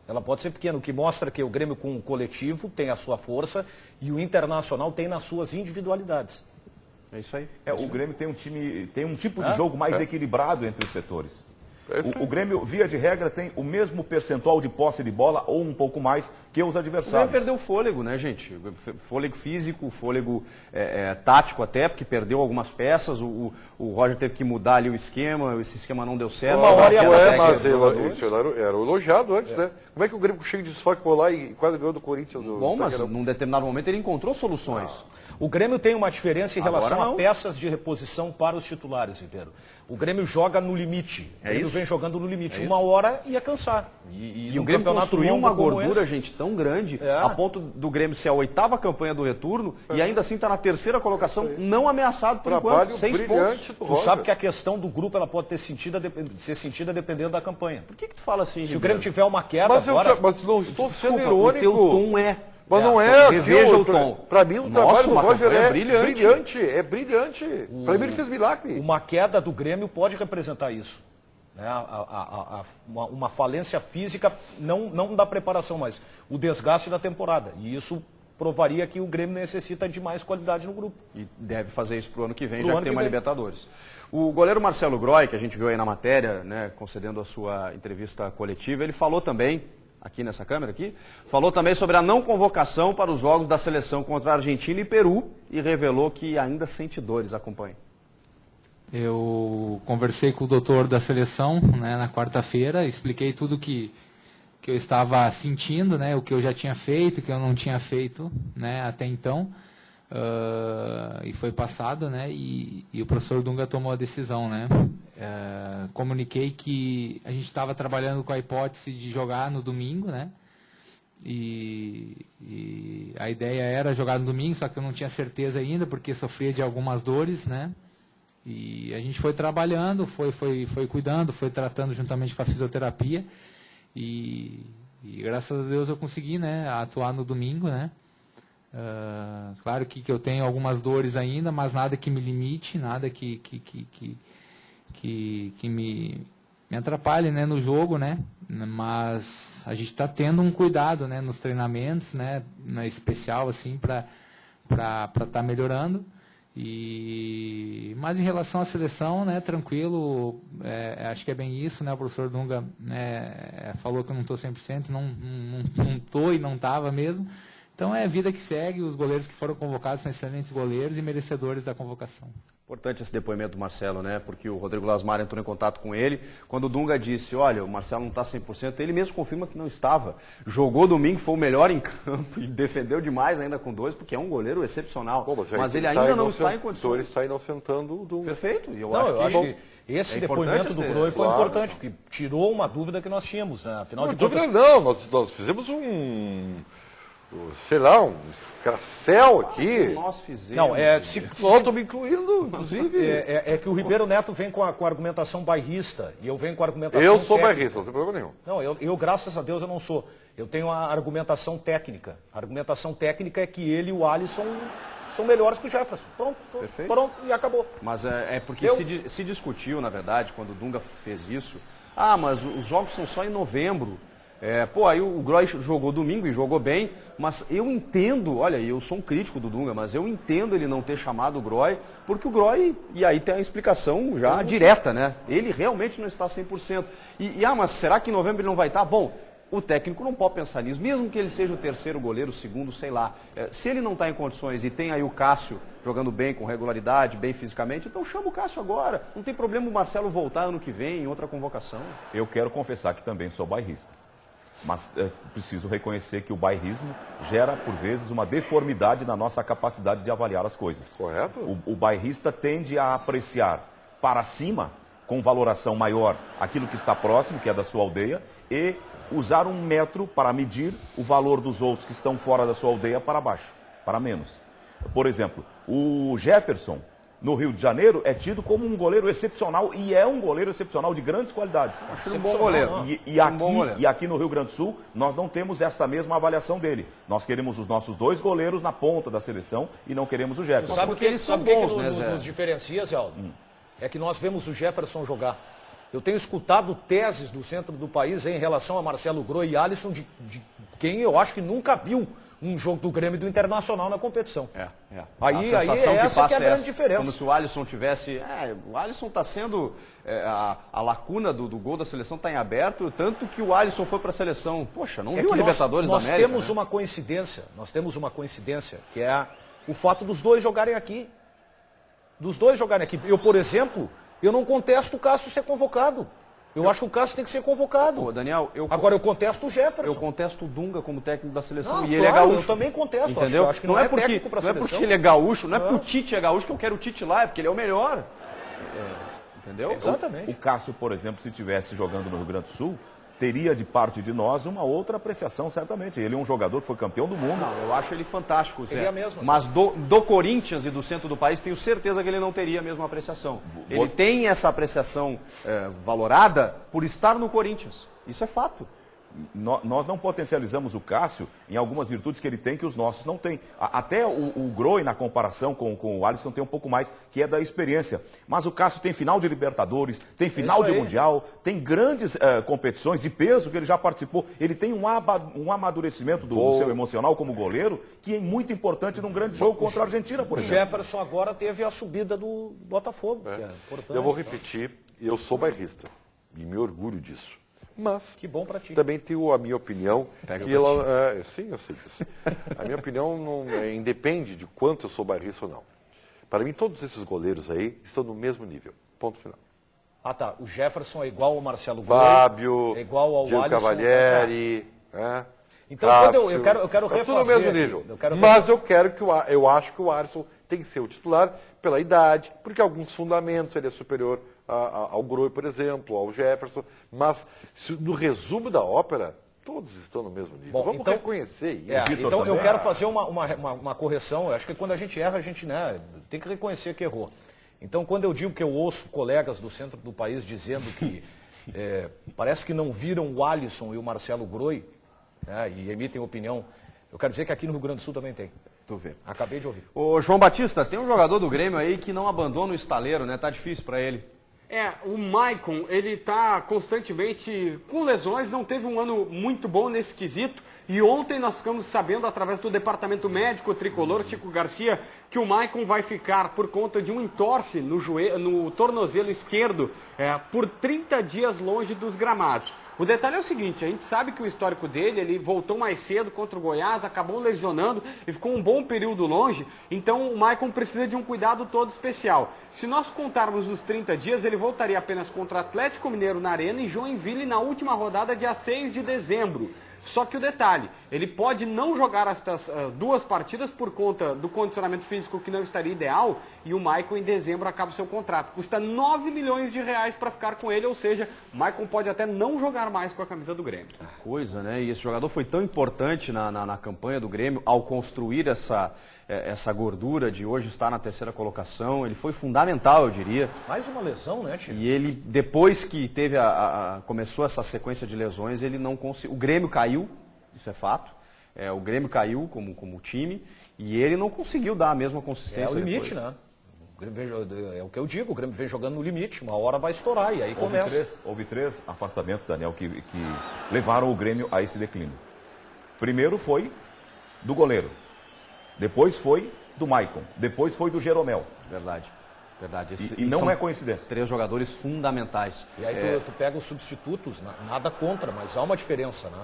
Ela pode ser pequena, o que mostra que o Grêmio com o coletivo tem a sua força e o Internacional tem nas suas individualidades. É isso aí. O Grêmio tem um tipo de jogo mais equilibrado entre os setores. O Grêmio, via de regra, tem o mesmo percentual de posse de bola ou um pouco mais que os adversários. O Grêmio perdeu o fôlego, né, gente? Fôlego físico, fôlego tático até, porque perdeu algumas peças. O Roger teve que mudar ali o esquema, esse esquema não deu certo. Mas isso era elogiado antes, né? Como é que o Grêmio cheio de desfalque foi lá e quase ganhou do Corinthians? Mas num determinado momento ele encontrou soluções. O Grêmio tem uma diferença em relação a peças de reposição para os titulares, Ribeiro. O Grêmio joga no limite. O Grêmio vem jogando no limite. Uma hora ia cansar. E o Grêmio construiu uma gordura, gente, tão grande, a ponto do Grêmio ser a 8ª campanha do retorno e ainda assim está na 3ª colocação, não ameaçado por enquanto, 6 pontos. Tu sabe que a questão do grupo ela pode ser sentida dependendo da campanha. Por que tu fala assim, Se o Grêmio tiver uma queda mas não estou sendo irônico. O teu tom é... Mas não é, reveja o tom. Para mim o trabalho do Roger é brilhante. É brilhante. Para mim ele fez milagre. Uma queda do Grêmio pode representar isso. Uma falência física, não da preparação, mas o desgaste da temporada. E isso provaria que o Grêmio necessita de mais qualidade no grupo. E deve fazer isso pro ano que vem, Pro já ano que tem que uma vem. Libertadores. O goleiro Marcelo Groy, que a gente viu aí na matéria, né, concedendo a sua entrevista coletiva, ele falou também, aqui nessa câmera aqui, falou também sobre a não convocação para os jogos da seleção contra a Argentina e Peru e revelou que ainda sente dores. Acompanhe. Eu conversei com o doutor da seleção, né, na quarta-feira, expliquei tudo que eu estava sentindo, né, o que eu já tinha feito, o que eu não tinha feito, né, até então, e foi passado, né, e o professor Dunga tomou a decisão, né. Comuniquei que a gente estava trabalhando com a hipótese de jogar no domingo, né, e a ideia era jogar no domingo, só que eu não tinha certeza ainda, porque sofria de algumas dores, né. E a gente foi trabalhando, foi cuidando, foi tratando juntamente com a fisioterapia. E graças a Deus eu consegui, né, atuar no domingo, né. Claro que eu tenho algumas dores ainda, mas nada que me limite, nada que me atrapalhe, né, no jogo, né. Mas a gente está tendo um cuidado, né, nos treinamentos, né, especial assim para estar melhorando. Mas em relação à seleção, né, tranquilo, acho que é bem isso, né, o professor Dunga, né, falou que eu não estou 100%, não estou e não estava mesmo, então é a vida que segue, os goleiros que foram convocados são excelentes goleiros e merecedores da convocação. Importante esse depoimento do Marcelo, né, porque o Rodrigo Lasmar entrou em contato com ele, quando o Dunga disse, olha, o Marcelo não está 100%, ele mesmo confirma que não estava, jogou domingo, foi o melhor em campo e defendeu demais ainda com 2, porque é um goleiro excepcional, mas ele ainda não está em condições. Ele está inocentando o Dunga. Perfeito, Eu acho que esse depoimento do Groy foi importante, porque tirou uma dúvida que nós tínhamos, né? Afinal de contas... Não, nós fizemos sei lá, um escarcel aqui. Nós fizemos. Não, nós estamos incluindo, inclusive. É que o Ribeiro Neto vem com a argumentação bairrista e eu venho com a argumentação Eu sou técnica. bairrista, não tem problema nenhum. Não, eu graças a Deus eu não sou. Eu tenho a argumentação técnica. A argumentação técnica é que ele e o Alisson são melhores que o Jefferson. Pronto, e acabou. Mas é porque se discutiu, na verdade, quando o Dunga fez isso, mas os jogos são só em novembro. Aí o Groy jogou domingo e jogou bem, mas eu entendo, olha, eu sou um crítico do Dunga, mas eu entendo ele não ter chamado o Groy, porque o Groy, e aí tem a explicação já direta, né? Ele realmente não está 100%. Mas será que em novembro ele não vai estar? Bom, o técnico não pode pensar nisso, mesmo que ele seja o terceiro goleiro, o segundo, sei lá. Se ele não está em condições e tem aí o Cássio jogando bem, com regularidade, bem fisicamente, então chama o Cássio agora. Não tem problema o Marcelo voltar ano que vem em outra convocação. Eu quero confessar que também sou bairrista. Mas preciso reconhecer que o bairrismo gera, por vezes, uma deformidade na nossa capacidade de avaliar as coisas. Correto. O bairrista tende a apreciar para cima, com valoração maior, aquilo que está próximo, que é da sua aldeia, e usar um metro para medir o valor dos outros que estão fora da sua aldeia para baixo, para menos. Por exemplo, o Jefferson, no Rio de Janeiro, é tido como um goleiro excepcional e é um goleiro excepcional de grandes qualidades. Acho um bom goleiro. E aqui no Rio Grande do Sul, nós não temos esta mesma avaliação dele. Nós queremos os nossos 2 goleiros na ponta da seleção e não queremos o Jefferson. Sabe porque eles são bons, né, Zé? Nos diferencia, Zé Aldo? É que nós vemos o Jefferson jogar. Eu tenho escutado teses do centro do país em relação a Marcelo Groy e Alisson, de quem eu acho que nunca viu um jogo do Grêmio e do Internacional na competição. Aí essa que é a grande diferença. Como se o Alisson tivesse... o Alisson está sendo... a lacuna do gol da seleção está em aberto, tanto que o Alisson foi para a seleção. Poxa, não viu a Libertadores da América? Nós temos uma coincidência, que é o fato dos dois jogarem aqui. Eu, por exemplo, eu não contesto o Cássio ser convocado. Eu acho que o Cássio tem que ser convocado. Daniel, agora eu contesto o Jefferson. Eu contesto o Dunga como técnico da seleção. Não, e ele é gaúcho. Eu também contesto. Entendeu? Acho que não é técnico para a seleção. Não é porque ele é gaúcho, não é porque o Tite é gaúcho que eu quero o Tite lá, é porque ele é o melhor. Entendeu? Exatamente. O Cássio, por exemplo, se estivesse jogando no Rio Grande do Sul, teria de parte de nós uma outra apreciação, certamente. Ele é um jogador que foi campeão do mundo. Não, eu acho ele fantástico, Zé. Seria mesmo, mas do Corinthians e do centro do país, tenho certeza que ele não teria a mesma apreciação. Ele tem essa apreciação valorada por estar no Corinthians. Isso é fato. Nós não potencializamos o Cássio em algumas virtudes que ele tem que os nossos não têm. Até o Groi, na comparação com o Alisson, tem um pouco mais, que é da experiência. Mas o Cássio tem final de Libertadores, tem final de Mundial, tem grandes competições de peso que ele já participou. Ele tem um amadurecimento do seu emocional como goleiro, que é muito importante num grande jogo contra a Argentina, por exemplo. O Jefferson agora teve a subida do Botafogo, que é importante. Eu vou repetir, eu sou bairrista e me orgulho disso. Mas que bom para ti. Também tenho a minha opinião. Que ela, sim, eu sei disso. A minha opinião não independe de quanto eu sou bairrista ou não. Para mim, todos esses goleiros aí estão no mesmo nível. Ponto final. Ah, tá. O Jefferson é igual ao Marcelo Groi, Fábio, é igual ao Diego Alisson. Cavalieri. Então, Cássio, eu quero refazer. Tudo no mesmo nível. Mas eu acho que o Alisson tem que ser o titular pela idade, porque alguns fundamentos ele é superior ao Groi, por exemplo, ao Jefferson, mas no resumo da ópera, todos estão no mesmo nível. Vamos reconhecer isso. Então eu quero fazer uma correção. Eu acho que quando a gente erra, a gente tem que reconhecer que errou. Então, quando eu digo que eu ouço colegas do centro do país dizendo que parece que não viram o Alisson e o Marcelo Groi, e emitem opinião, eu quero dizer que aqui no Rio Grande do Sul também tem. Tu vê. Acabei de ouvir. Ô, João Batista, tem um jogador do Grêmio aí que não abandona o estaleiro, né? Tá difícil para ele. O Maicon, ele está constantemente com lesões, não teve um ano muito bom nesse quesito. E ontem nós ficamos sabendo, através do departamento médico tricolor, Chico Garcia, que o Maicon vai ficar por conta de um entorse no tornozelo esquerdo por 30 dias longe dos gramados. O detalhe é o seguinte, a gente sabe que o histórico dele, ele voltou mais cedo contra o Goiás, acabou lesionando e ficou um bom período longe, então o Maicon precisa de um cuidado todo especial. Se nós contarmos os 30 dias, ele voltaria apenas contra o Atlético Mineiro na Arena e Joinville na última rodada, dia 6 de dezembro. Só que o detalhe, ele pode não jogar estas duas partidas por conta do condicionamento físico que não estaria ideal, e o Maicon em dezembro acaba o seu contrato. Custa 9 milhões de reais para ficar com ele, ou seja, o Maicon pode até não jogar mais com a camisa do Grêmio. Que coisa, né? E esse jogador foi tão importante na campanha do Grêmio, ao construir essa gordura de hoje estar na terceira colocação. Ele foi fundamental, eu diria. Mais uma lesão, né, Tio? E ele, depois que teve começou essa sequência de lesões, ele não conseguiu. O Grêmio caiu, isso é fato. O Grêmio caiu como time e ele não conseguiu dar a mesma consistência. É o limite, depois. né? O Grêmio é o que eu digo, o Grêmio vem jogando no limite, uma hora vai estourar e aí começa. Houve três afastamentos, Daniel, que levaram o Grêmio a esse declínio. Primeiro foi do goleiro. Depois foi do Maicon, depois foi do Jeromel. Verdade. E não é coincidência. 3 jogadores fundamentais. E aí tu pega os substitutos, nada contra, mas há uma diferença, né?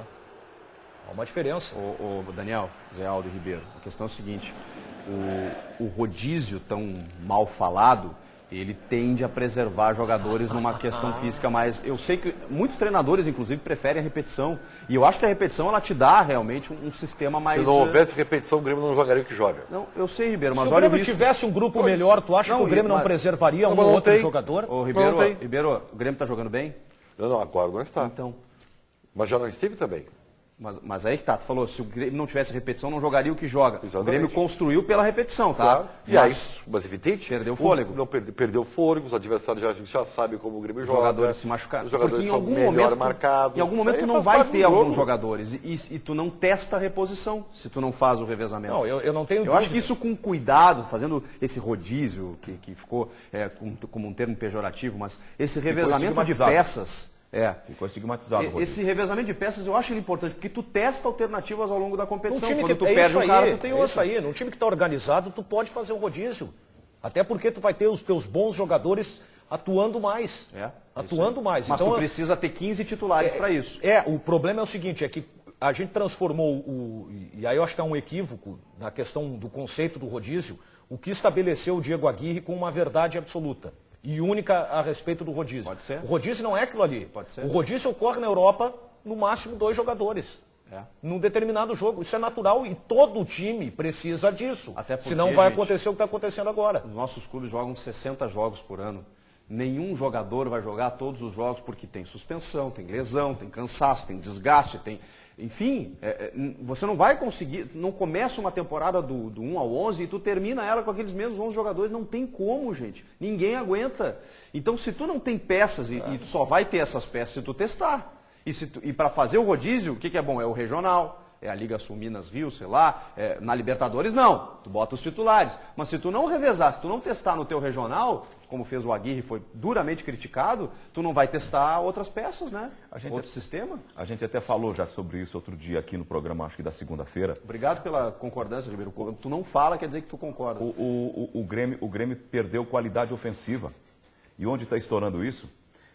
Há uma diferença. O Daniel, Zé Aldo e Ribeiro, a questão é o seguinte, o rodízio tão mal falado, ele tende a preservar jogadores numa questão física mais... Eu sei que muitos treinadores, inclusive, preferem a repetição. E eu acho que a repetição, ela te dá realmente um sistema mais... Se não houvesse repetição, o Grêmio não jogaria o que joga. Não, eu sei, Ribeiro, mas olha o risco. Se o Grêmio tivesse um grupo melhor, tu acha que o Grêmio não preservaria um ou outro jogador? Ô, Ribeiro, o Grêmio está jogando bem? Não, agora não está. Então. Mas já não esteve também. Mas aí que tá, tu falou, se o Grêmio não tivesse repetição, não jogaria o que joga. Exatamente. O Grêmio construiu pela repetição, tá? Claro. E aí, mas evidente, perdeu fôlego. Não perdeu fôlego, os adversários a gente já sabe como o Grêmio joga. Os jogadores se machucaram. Os jogadores são melhor marcados. Em algum momento tu não vai ter alguns jogadores e tu não testa a reposição, se tu não faz o revezamento. Não, eu não tenho dúvida. Eu acho que isso com cuidado, fazendo esse rodízio, que ficou como um termo pejorativo, mas esse revezamento de peças... Ficou estigmatizado. Esse revezamento de peças eu acho ele importante, porque tu testa alternativas ao longo da competição. Quando tu perde um cara, tu tem outro. Isso aí, num time que está organizado, tu pode fazer um rodízio. Até porque tu vai ter os teus bons jogadores atuando mais. Atuando mais. Mas então, tu precisa ter 15 titulares para isso. O problema é o seguinte, é que a gente transformou, e aí eu acho que há um equívoco na questão do conceito do rodízio, o que estabeleceu o Diego Aguirre com uma verdade absoluta e única a respeito do rodízio. Pode ser. O rodízio não é aquilo ali. Pode ser. O rodízio ocorre na Europa, no máximo 2 jogadores. Num determinado jogo. Isso é natural e todo time precisa disso. Até porque, senão vai acontecer o que está acontecendo agora. Os nossos clubes jogam 60 jogos por ano. Nenhum jogador vai jogar todos os jogos porque tem suspensão, tem lesão, tem cansaço, tem desgaste, tem... Enfim, você não vai conseguir, não começa uma temporada do 1 ao 11 e tu termina ela com aqueles mesmos 11 jogadores, não tem como, gente. Ninguém aguenta. Então, se tu não tem peças e tu só vai ter essas peças se tu testar. E para fazer o rodízio, o que é bom? É o regional, é a Liga Sul Minas Rio, sei lá, na Libertadores não, tu bota os titulares. Mas se tu não revezar, se tu não testar no teu regional, como fez o Aguirre, foi duramente criticado, tu não vai testar outras peças, né? Outro sistema. A gente até falou já sobre isso outro dia aqui no programa, acho que da segunda-feira. Obrigado pela concordância, Ribeiro. Tu não fala, quer dizer que tu concorda. O Grêmio perdeu qualidade ofensiva. E onde está estourando isso?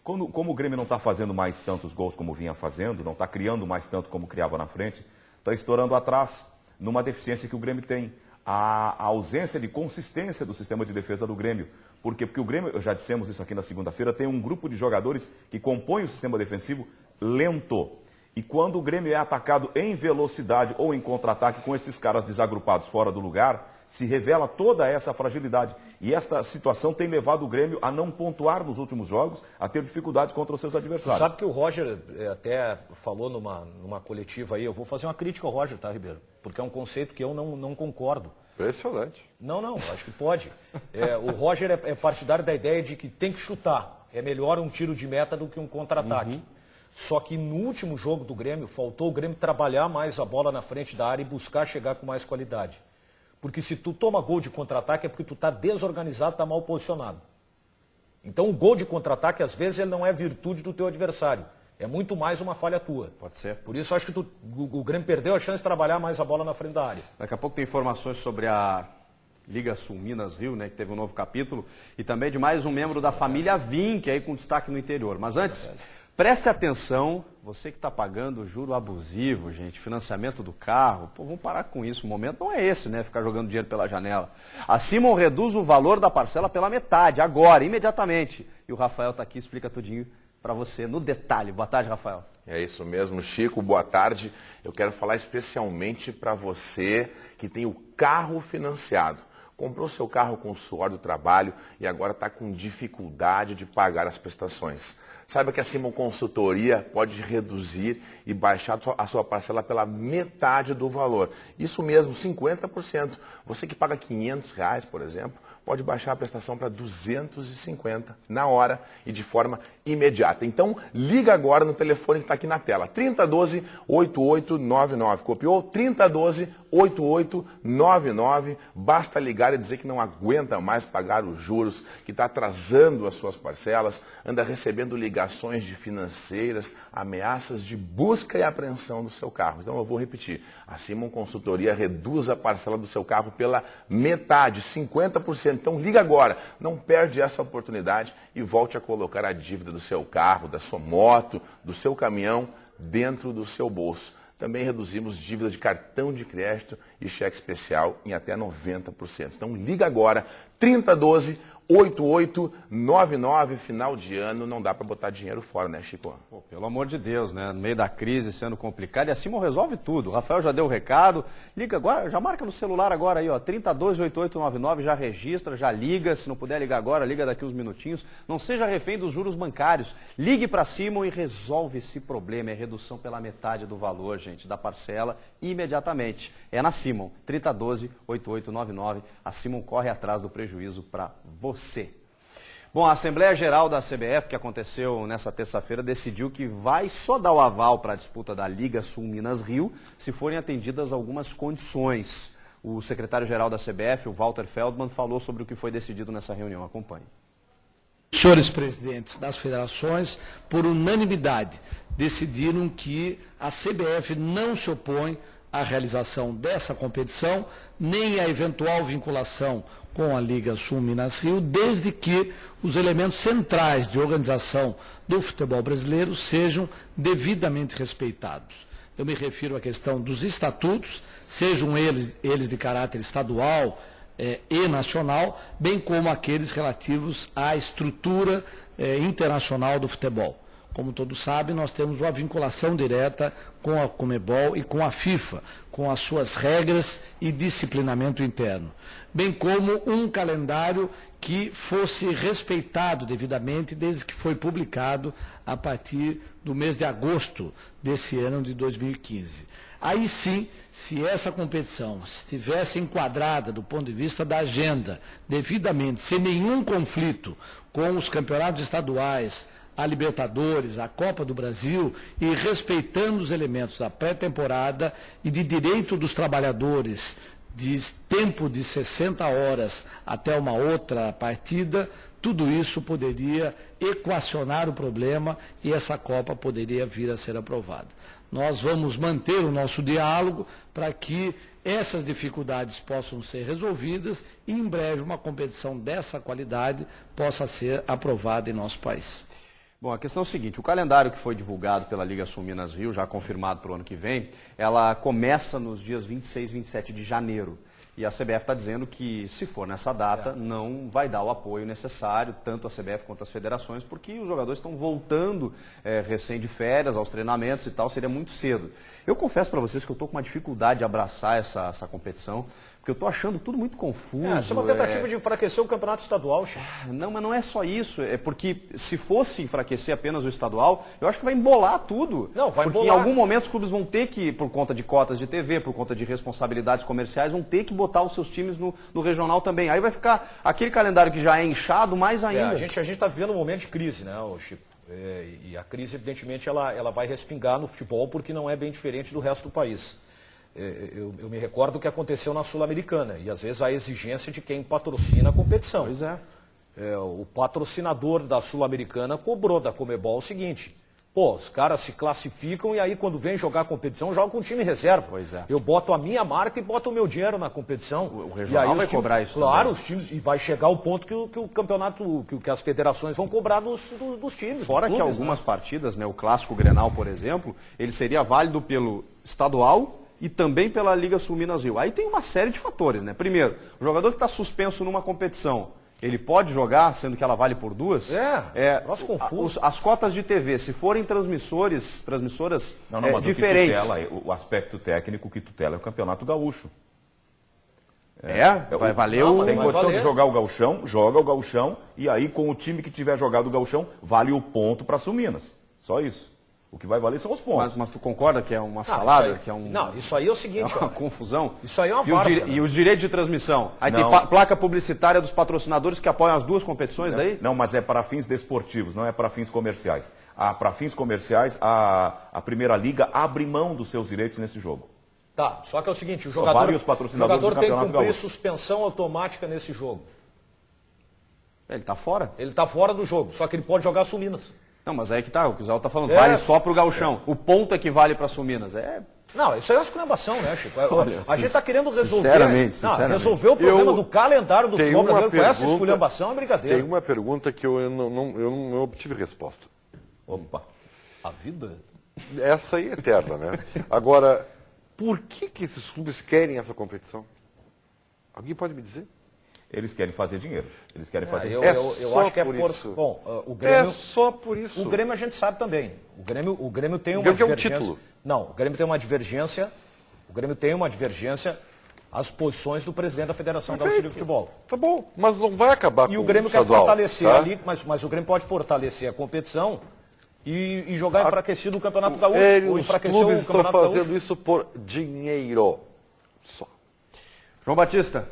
Como o Grêmio não está fazendo mais tantos gols como vinha fazendo, não está criando mais tanto como criava na frente, está estourando atrás, numa deficiência que o Grêmio tem. A ausência de consistência do sistema de defesa do Grêmio. Por quê? Porque o Grêmio, já dissemos isso aqui na segunda-feira, tem um grupo de jogadores que compõem o sistema defensivo lento. E quando o Grêmio é atacado em velocidade ou em contra-ataque com esses caras desagrupados fora do lugar, se revela toda essa fragilidade. E esta situação tem levado o Grêmio a não pontuar nos últimos jogos, a ter dificuldades contra os seus adversários. Sabe que o Roger até falou numa coletiva aí, eu vou fazer uma crítica ao Roger, tá, Ribeiro? Porque é um conceito que eu não concordo. Impressionante. Não, acho que pode. O Roger é partidário da ideia de que tem que chutar. É melhor um tiro de meta do que um contra-ataque. Só que no último jogo do Grêmio, faltou o Grêmio trabalhar mais a bola na frente da área e buscar chegar com mais qualidade. Porque se tu toma gol de contra-ataque é porque tu está desorganizado, está mal posicionado. Então o gol de contra-ataque, às vezes, ele não é virtude do teu adversário. É muito mais uma falha tua. Pode ser. Por isso, acho que o Grêmio perdeu a chance de trabalhar mais a bola na frente da área. Daqui a pouco tem informações sobre a Liga Sul Minas Rio, né, que teve um novo capítulo, e também de mais um membro da família Vinck, aí com destaque no interior. Mas antes, preste atenção, você que está pagando juro abusivo, gente, financiamento do carro, pô, vamos parar com isso, o momento não é esse, né, ficar jogando dinheiro pela janela. A Simon reduz o valor da parcela pela metade, agora, imediatamente. E o Rafael está aqui, explica tudinho para você no detalhe. Boa tarde, Rafael. É isso mesmo, Chico, boa tarde. Eu quero falar especialmente para você que tem o carro financiado. Comprou seu carro com o suor do trabalho e agora está com dificuldade de pagar as prestações. Saiba que a Simon Consultoria pode reduzir e baixar a sua parcela pela metade do valor. Isso mesmo, 50%. Você que paga R$500, por exemplo, pode baixar a prestação para 250 na hora e de forma imediata. Então, liga agora no telefone que está aqui na tela, 3012-8899. Copiou? 3012-8899. Basta ligar e dizer que não aguenta mais pagar os juros, que está atrasando as suas parcelas, anda recebendo ligações de financeiras, ameaças de busca e apreensão do seu carro. Então eu vou repetir, a Simon Consultoria reduz a parcela do seu carro pela metade, 50%. Então liga agora, não perde essa oportunidade e volte a colocar a dívida do seu carro, da sua moto, do seu caminhão dentro do seu bolso. Também reduzimos dívida de cartão de crédito e cheque especial em até 90%. Então liga agora, 3012-8899, final de ano, não dá para botar dinheiro fora, né, Chico? Pô, pelo amor de Deus, né? No meio da crise, sendo complicado, e a Simon resolve tudo. O Rafael já deu o recado, liga agora, já marca no celular agora aí, ó, 3012-8899, já registra, já liga, se não puder ligar agora, liga daqui uns minutinhos. Não seja refém dos juros bancários. Ligue para a Simon e resolve esse problema, é redução pela metade do valor, gente, da parcela, imediatamente. É na Simon, 3012-8899, a Simon corre atrás do prejuízo para você. Bom, a Assembleia Geral da CBF, que aconteceu nessa terça-feira, decidiu que vai só dar o aval para a disputa da Liga Sul Minas Rio se forem atendidas algumas condições. O secretário-geral da CBF, o Walter Feldman, falou sobre o que foi decidido nessa reunião. Acompanhe. Senhores presidentes das federações, por unanimidade, decidiram que a CBF não se opõe à realização dessa competição, nem à eventual vinculação com a Liga Sul Minas Rio, desde que os elementos centrais de organização do futebol brasileiro sejam devidamente respeitados. Eu me refiro à questão dos estatutos, sejam eles de caráter estadual e nacional, bem como aqueles relativos à estrutura internacional do futebol. Como todos sabem, nós temos uma vinculação direta com a Conmebol e com a FIFA, com as suas regras e disciplinamento interno, bem como um calendário que fosse respeitado devidamente desde que foi publicado a partir do mês de agosto desse ano de 2015. Aí sim, se essa competição estivesse enquadrada do ponto de vista da agenda, devidamente, sem nenhum conflito com os campeonatos estaduais, a Libertadores, a Copa do Brasil e respeitando os elementos da pré-temporada e de direito dos trabalhadores de tempo de 60 horas até uma outra partida, tudo isso poderia equacionar o problema e essa Copa poderia vir a ser aprovada. Nós vamos manter o nosso diálogo para que essas dificuldades possam ser resolvidas e em breve uma competição dessa qualidade possa ser aprovada em nosso país. Bom, a questão é a seguinte, o calendário que foi divulgado pela Liga Sul Minas Rio, já confirmado para o ano que vem, ela começa nos dias 26 e 27 de janeiro. E a CBF está dizendo que, se for nessa data, não vai dar o apoio necessário, tanto a CBF quanto as federações, porque os jogadores estão voltando recém de férias, aos treinamentos e tal, seria muito cedo. Eu confesso para vocês que eu estou com uma dificuldade de abraçar essa competição, porque eu estou achando tudo muito confuso. Isso é uma tentativa de enfraquecer o campeonato estadual, Chico. Não, mas não é só isso. É porque se fosse enfraquecer apenas o estadual, eu acho que vai embolar tudo. Não, vai porque embolar. Em algum momento os clubes vão ter que, por conta de cotas de TV, por conta de responsabilidades comerciais, vão ter que botar os seus times no regional também. Aí vai ficar aquele calendário que já é inchado mais ainda. A gente está vivendo um momento de crise, né, Chico? E a crise, evidentemente, ela vai respingar no futebol porque não é bem diferente do resto do país. Eu me recordo o que aconteceu na Sul-Americana e às vezes a exigência de quem patrocina a competição. Pois é. O patrocinador da Sul-Americana cobrou da Conmebol o seguinte: pô, os caras se classificam e aí quando vem jogar a competição joga com time reserva. Pois é. Eu boto a minha marca e boto o meu dinheiro na competição. O regional vai cobrar isso claro, também. Os times, e vai chegar o ponto que o campeonato, que as federações vão cobrar dos times. Fora dos que clubes, algumas partidas, né, o Clássico Grenal, por exemplo, ele seria válido pelo estadual e também pela Liga Sul Minas Rio. Aí tem uma série de fatores, né? Primeiro, o jogador que está suspenso numa competição, ele pode jogar, sendo que ela vale por duas? Nossa, confuso. As cotas de TV, se forem transmissoras mas diferentes. O aspecto técnico que tutela é o Campeonato Gaúcho. Vai valer Tem condição de jogar o gauchão, joga o gauchão, e aí com o time que tiver jogado o gauchão, vale o ponto para Sul Minas. Só isso. O que vai valer são os pontos. Mas tu concorda que é uma salada? Não, isso aí é o seguinte. É uma confusão. Isso aí é uma várzea. E os direitos de transmissão? Aí tem placa publicitária dos patrocinadores que apoiam as duas competições daí? Não, mas é para fins desportivos, não é para fins comerciais. Para fins comerciais, a Primeira Liga abre mão dos seus direitos nesse jogo. Tá, só que é o seguinte, o jogador tem que cumprir suspensão automática nesse jogo. Ele está fora? Ele está fora do jogo, só que ele pode jogar Sul Minas. Não, mas aí que tá, o que o Zé está falando, vale só para o gauchão. O ponto é que vale para Sul Minas. Não, isso aí é uma exclamação, né, Chico? Olha, a gente está querendo resolver. Sinceramente. Resolver o problema do calendário do futebol brasileiro com essa esculhambação é brincadeira. Tem uma pergunta que eu não obtive resposta. Opa, a vida? Essa aí é eterna, né? Agora, por que esses clubes querem essa competição? Alguém pode me dizer? Eles querem fazer dinheiro. Eles querem fazer eu acho que é força. Bom, o Grêmio. É só por isso. O Grêmio a gente sabe também. O Grêmio tem uma divergência. É um título. Não, o Grêmio tem uma divergência. O Grêmio tem uma divergência às posições do presidente da Federação Gaúcha de Futebol. Tá bom, mas não vai acabar com o E o Grêmio quer estadual, fortalecer tá? ali, mas o Grêmio pode fortalecer a competição e jogar enfraquecido o Campeonato Gaúcho. Ou Os enfraquecer clubes o estão Campeonato fazendo Gaúcho. isso por dinheiro. Só. João Batista.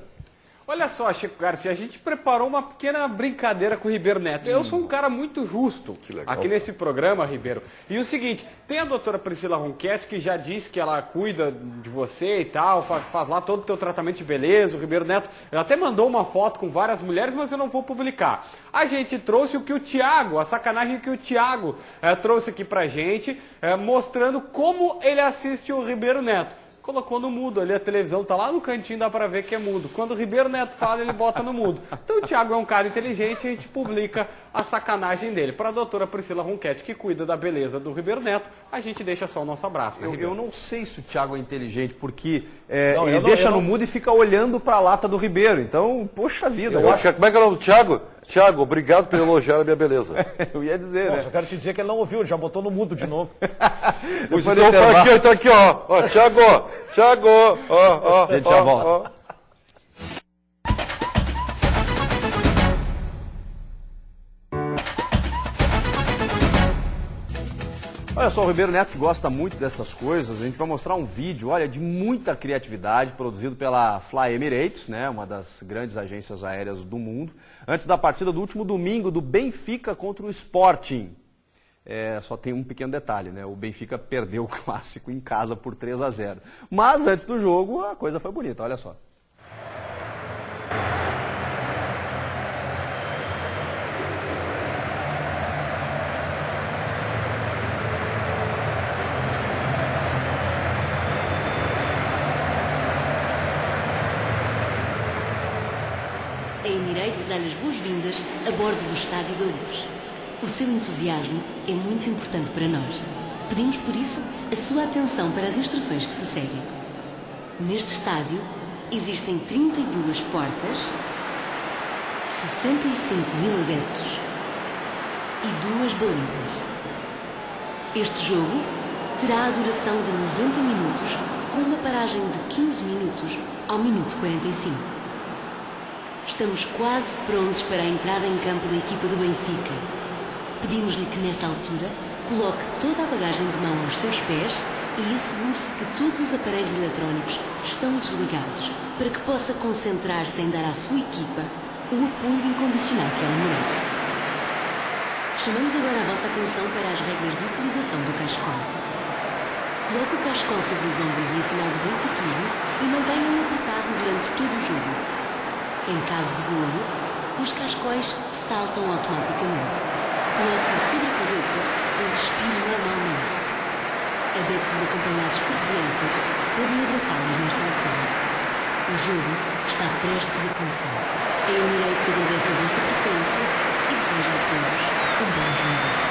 Olha só, Chico Garcia, a gente preparou uma pequena brincadeira com o Ribeiro Neto. Eu sou um cara muito justo aqui nesse programa, Ribeiro. E o seguinte, tem a doutora Priscila Ronchetti, que já disse que ela cuida de você e tal, faz lá todo o teu tratamento de beleza, o Ribeiro Neto. Ela até mandou uma foto com várias mulheres, mas eu não vou publicar. A gente trouxe o que o Thiago, a sacanagem que o Thiago trouxe aqui pra gente, mostrando como ele assiste o Ribeiro Neto. Colocou no mudo ali, a televisão tá lá no cantinho, dá pra ver que é mudo. Quando o Ribeiro Neto fala, ele bota no mudo. Então o Thiago é um cara inteligente e a gente publica a sacanagem dele. Para a doutora Priscila Ronchetti, que cuida da beleza do Ribeiro Neto, a gente deixa só o nosso abraço. Né, eu não sei se o Thiago é inteligente, porque ele deixa no mudo e fica olhando pra lata do Ribeiro. Então, poxa vida. Como é que é o nome do Thiago? Thiago, obrigado por elogiar a minha beleza. Eu ia dizer, né? Só quero te dizer que ele não ouviu, ele já botou no mudo de novo. Então tá aqui, ó. Thiago, ó. A gente já volta. Olha só, o Ribeiro Neto que gosta muito dessas coisas, a gente vai mostrar um vídeo, olha, de muita criatividade, produzido pela Fly Emirates, né, uma das grandes agências aéreas do mundo, antes da partida do último domingo do Benfica contra o Sporting. só tem um pequeno detalhe, né? O Benfica perdeu o clássico em casa por 3-0. Mas antes do jogo a coisa foi bonita, olha só. A Emirates dá-lhe as boas-vindas a bordo do Estádio da Luz. O seu entusiasmo é muito importante para nós. Pedimos, por isso, a sua atenção para as instruções que se seguem. Neste estádio, existem 32 portas, 65.000 adeptos e 2 balizas. Este jogo terá a duração de 90 minutos, com uma paragem de 15 minutos ao minuto 45. Estamos quase prontos para a entrada em campo da equipa do Benfica. Pedimos-lhe que nessa altura coloque toda a bagagem de mão aos seus pés e assegure-se que todos os aparelhos eletrónicos estão desligados para que possa concentrar-se em dar à sua equipa o apoio incondicional que ela merece. Chamamos agora a vossa atenção para as regras de utilização do cachecol. Coloque o cachecol sobre os ombros em sinal de benfiquismo e mantenha-o apertado durante todo o jogo. Em caso de golo, os cascóis saltam automaticamente. Coloque-o sobre a cabeça e respire normalmente. Adeptos acompanhados por crianças devem abraçá-las nesta altura. O jogo está prestes a começar. A Emirates agradece a vossa preferência e deseja a todos um bom jogo.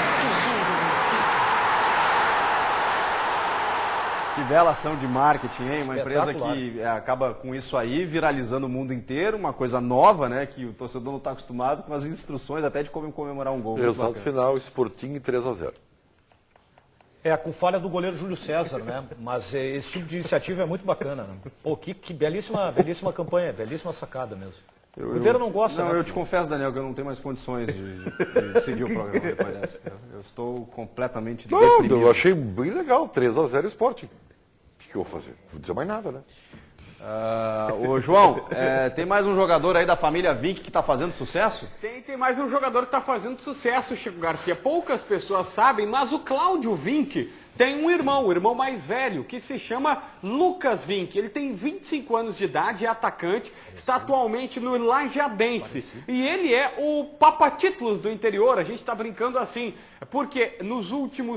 Que bela ação de marketing, hein? Uma empresa que acaba com isso aí, viralizando o mundo inteiro, uma coisa nova, né? Que o torcedor não está acostumado, com as instruções até de como comemorar um gol. Resultado final, Sporting 3-0. Com falha do goleiro Júlio César, né? Mas esse tipo de iniciativa é muito bacana, né? Pô, que belíssima campanha, belíssima sacada mesmo. O Ribeiro não gosta, não, né? Eu te confesso, Daniel, que eu não tenho mais condições de seguir o programa depois dessa. Eu estou completamente deprimido. Eu achei bem legal, 3-0 Sporting. O que eu vou fazer? Não vou dizer mais nada, né? Ô João, tem mais um jogador aí da família Vinck que está fazendo sucesso? Tem mais um jogador que está fazendo sucesso, Chico Garcia. Poucas pessoas sabem, mas o Cláudio Vinck tem um irmão, o irmão mais velho, que se chama Lucas Vinck. Ele tem 25 anos de idade, é atacante, está atualmente no Lajadense. E ele é o papatítulos do interior, a gente está brincando assim, porque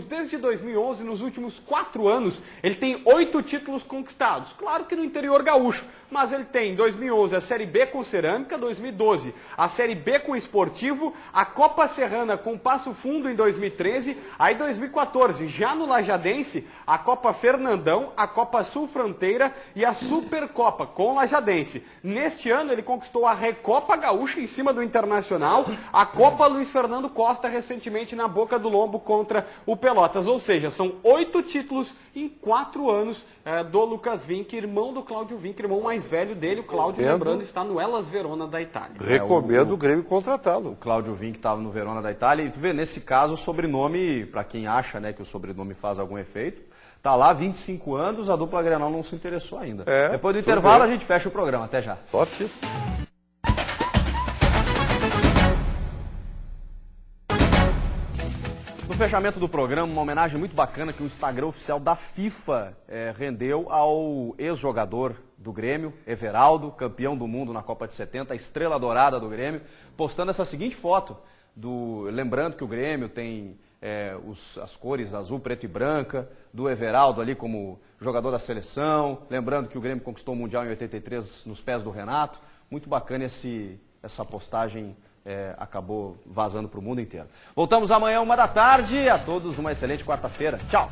desde 2011, nos últimos 4 anos, ele tem 8 títulos conquistados. Claro que no interior gaúcho, mas ele tem em 2011 a Série B com Cerâmica, 2012 a Série B com Esportivo, a Copa Serrana com Passo Fundo em 2013, aí 2014, já no Lajadense, a Copa Fernandão, a Copa Sul Fronteira e a Supercopa com Lajadense. Neste ano ele conquistou a Recopa Gaúcha em cima do Internacional, a Copa Luiz Fernando Costa recentemente na Boca do Lombo contra o Pelotas. Ou seja, são 8 títulos em 4 anos do Lucas Vinck, irmão do Cláudio Vinck, irmão mais velho dele. O Cláudio, lembrando, está no Hellas Verona da Itália. Recomendo o Grêmio contratá-lo. O Cláudio Vinck estava no Verona da Itália e tu vê, nesse caso, o sobrenome, para quem acha, né, que o sobrenome faz algum efeito, tá lá, 25 anos, a dupla Grenal não se interessou ainda. Depois do intervalo a gente fecha o programa. Até já. Só título. No fechamento do programa, uma homenagem muito bacana que o Instagram oficial da FIFA rendeu ao ex-jogador do Grêmio, Everaldo, campeão do mundo na Copa de 70, a estrela dourada do Grêmio, postando essa seguinte foto, lembrando que o Grêmio tem as cores azul, preto e branca, do Everaldo ali como jogador da seleção, lembrando que o Grêmio conquistou o Mundial em 83 nos pés do Renato. Muito bacana essa postagem. Acabou vazando para o mundo inteiro. Voltamos amanhã, 13h. A todos uma excelente quarta-feira. Tchau!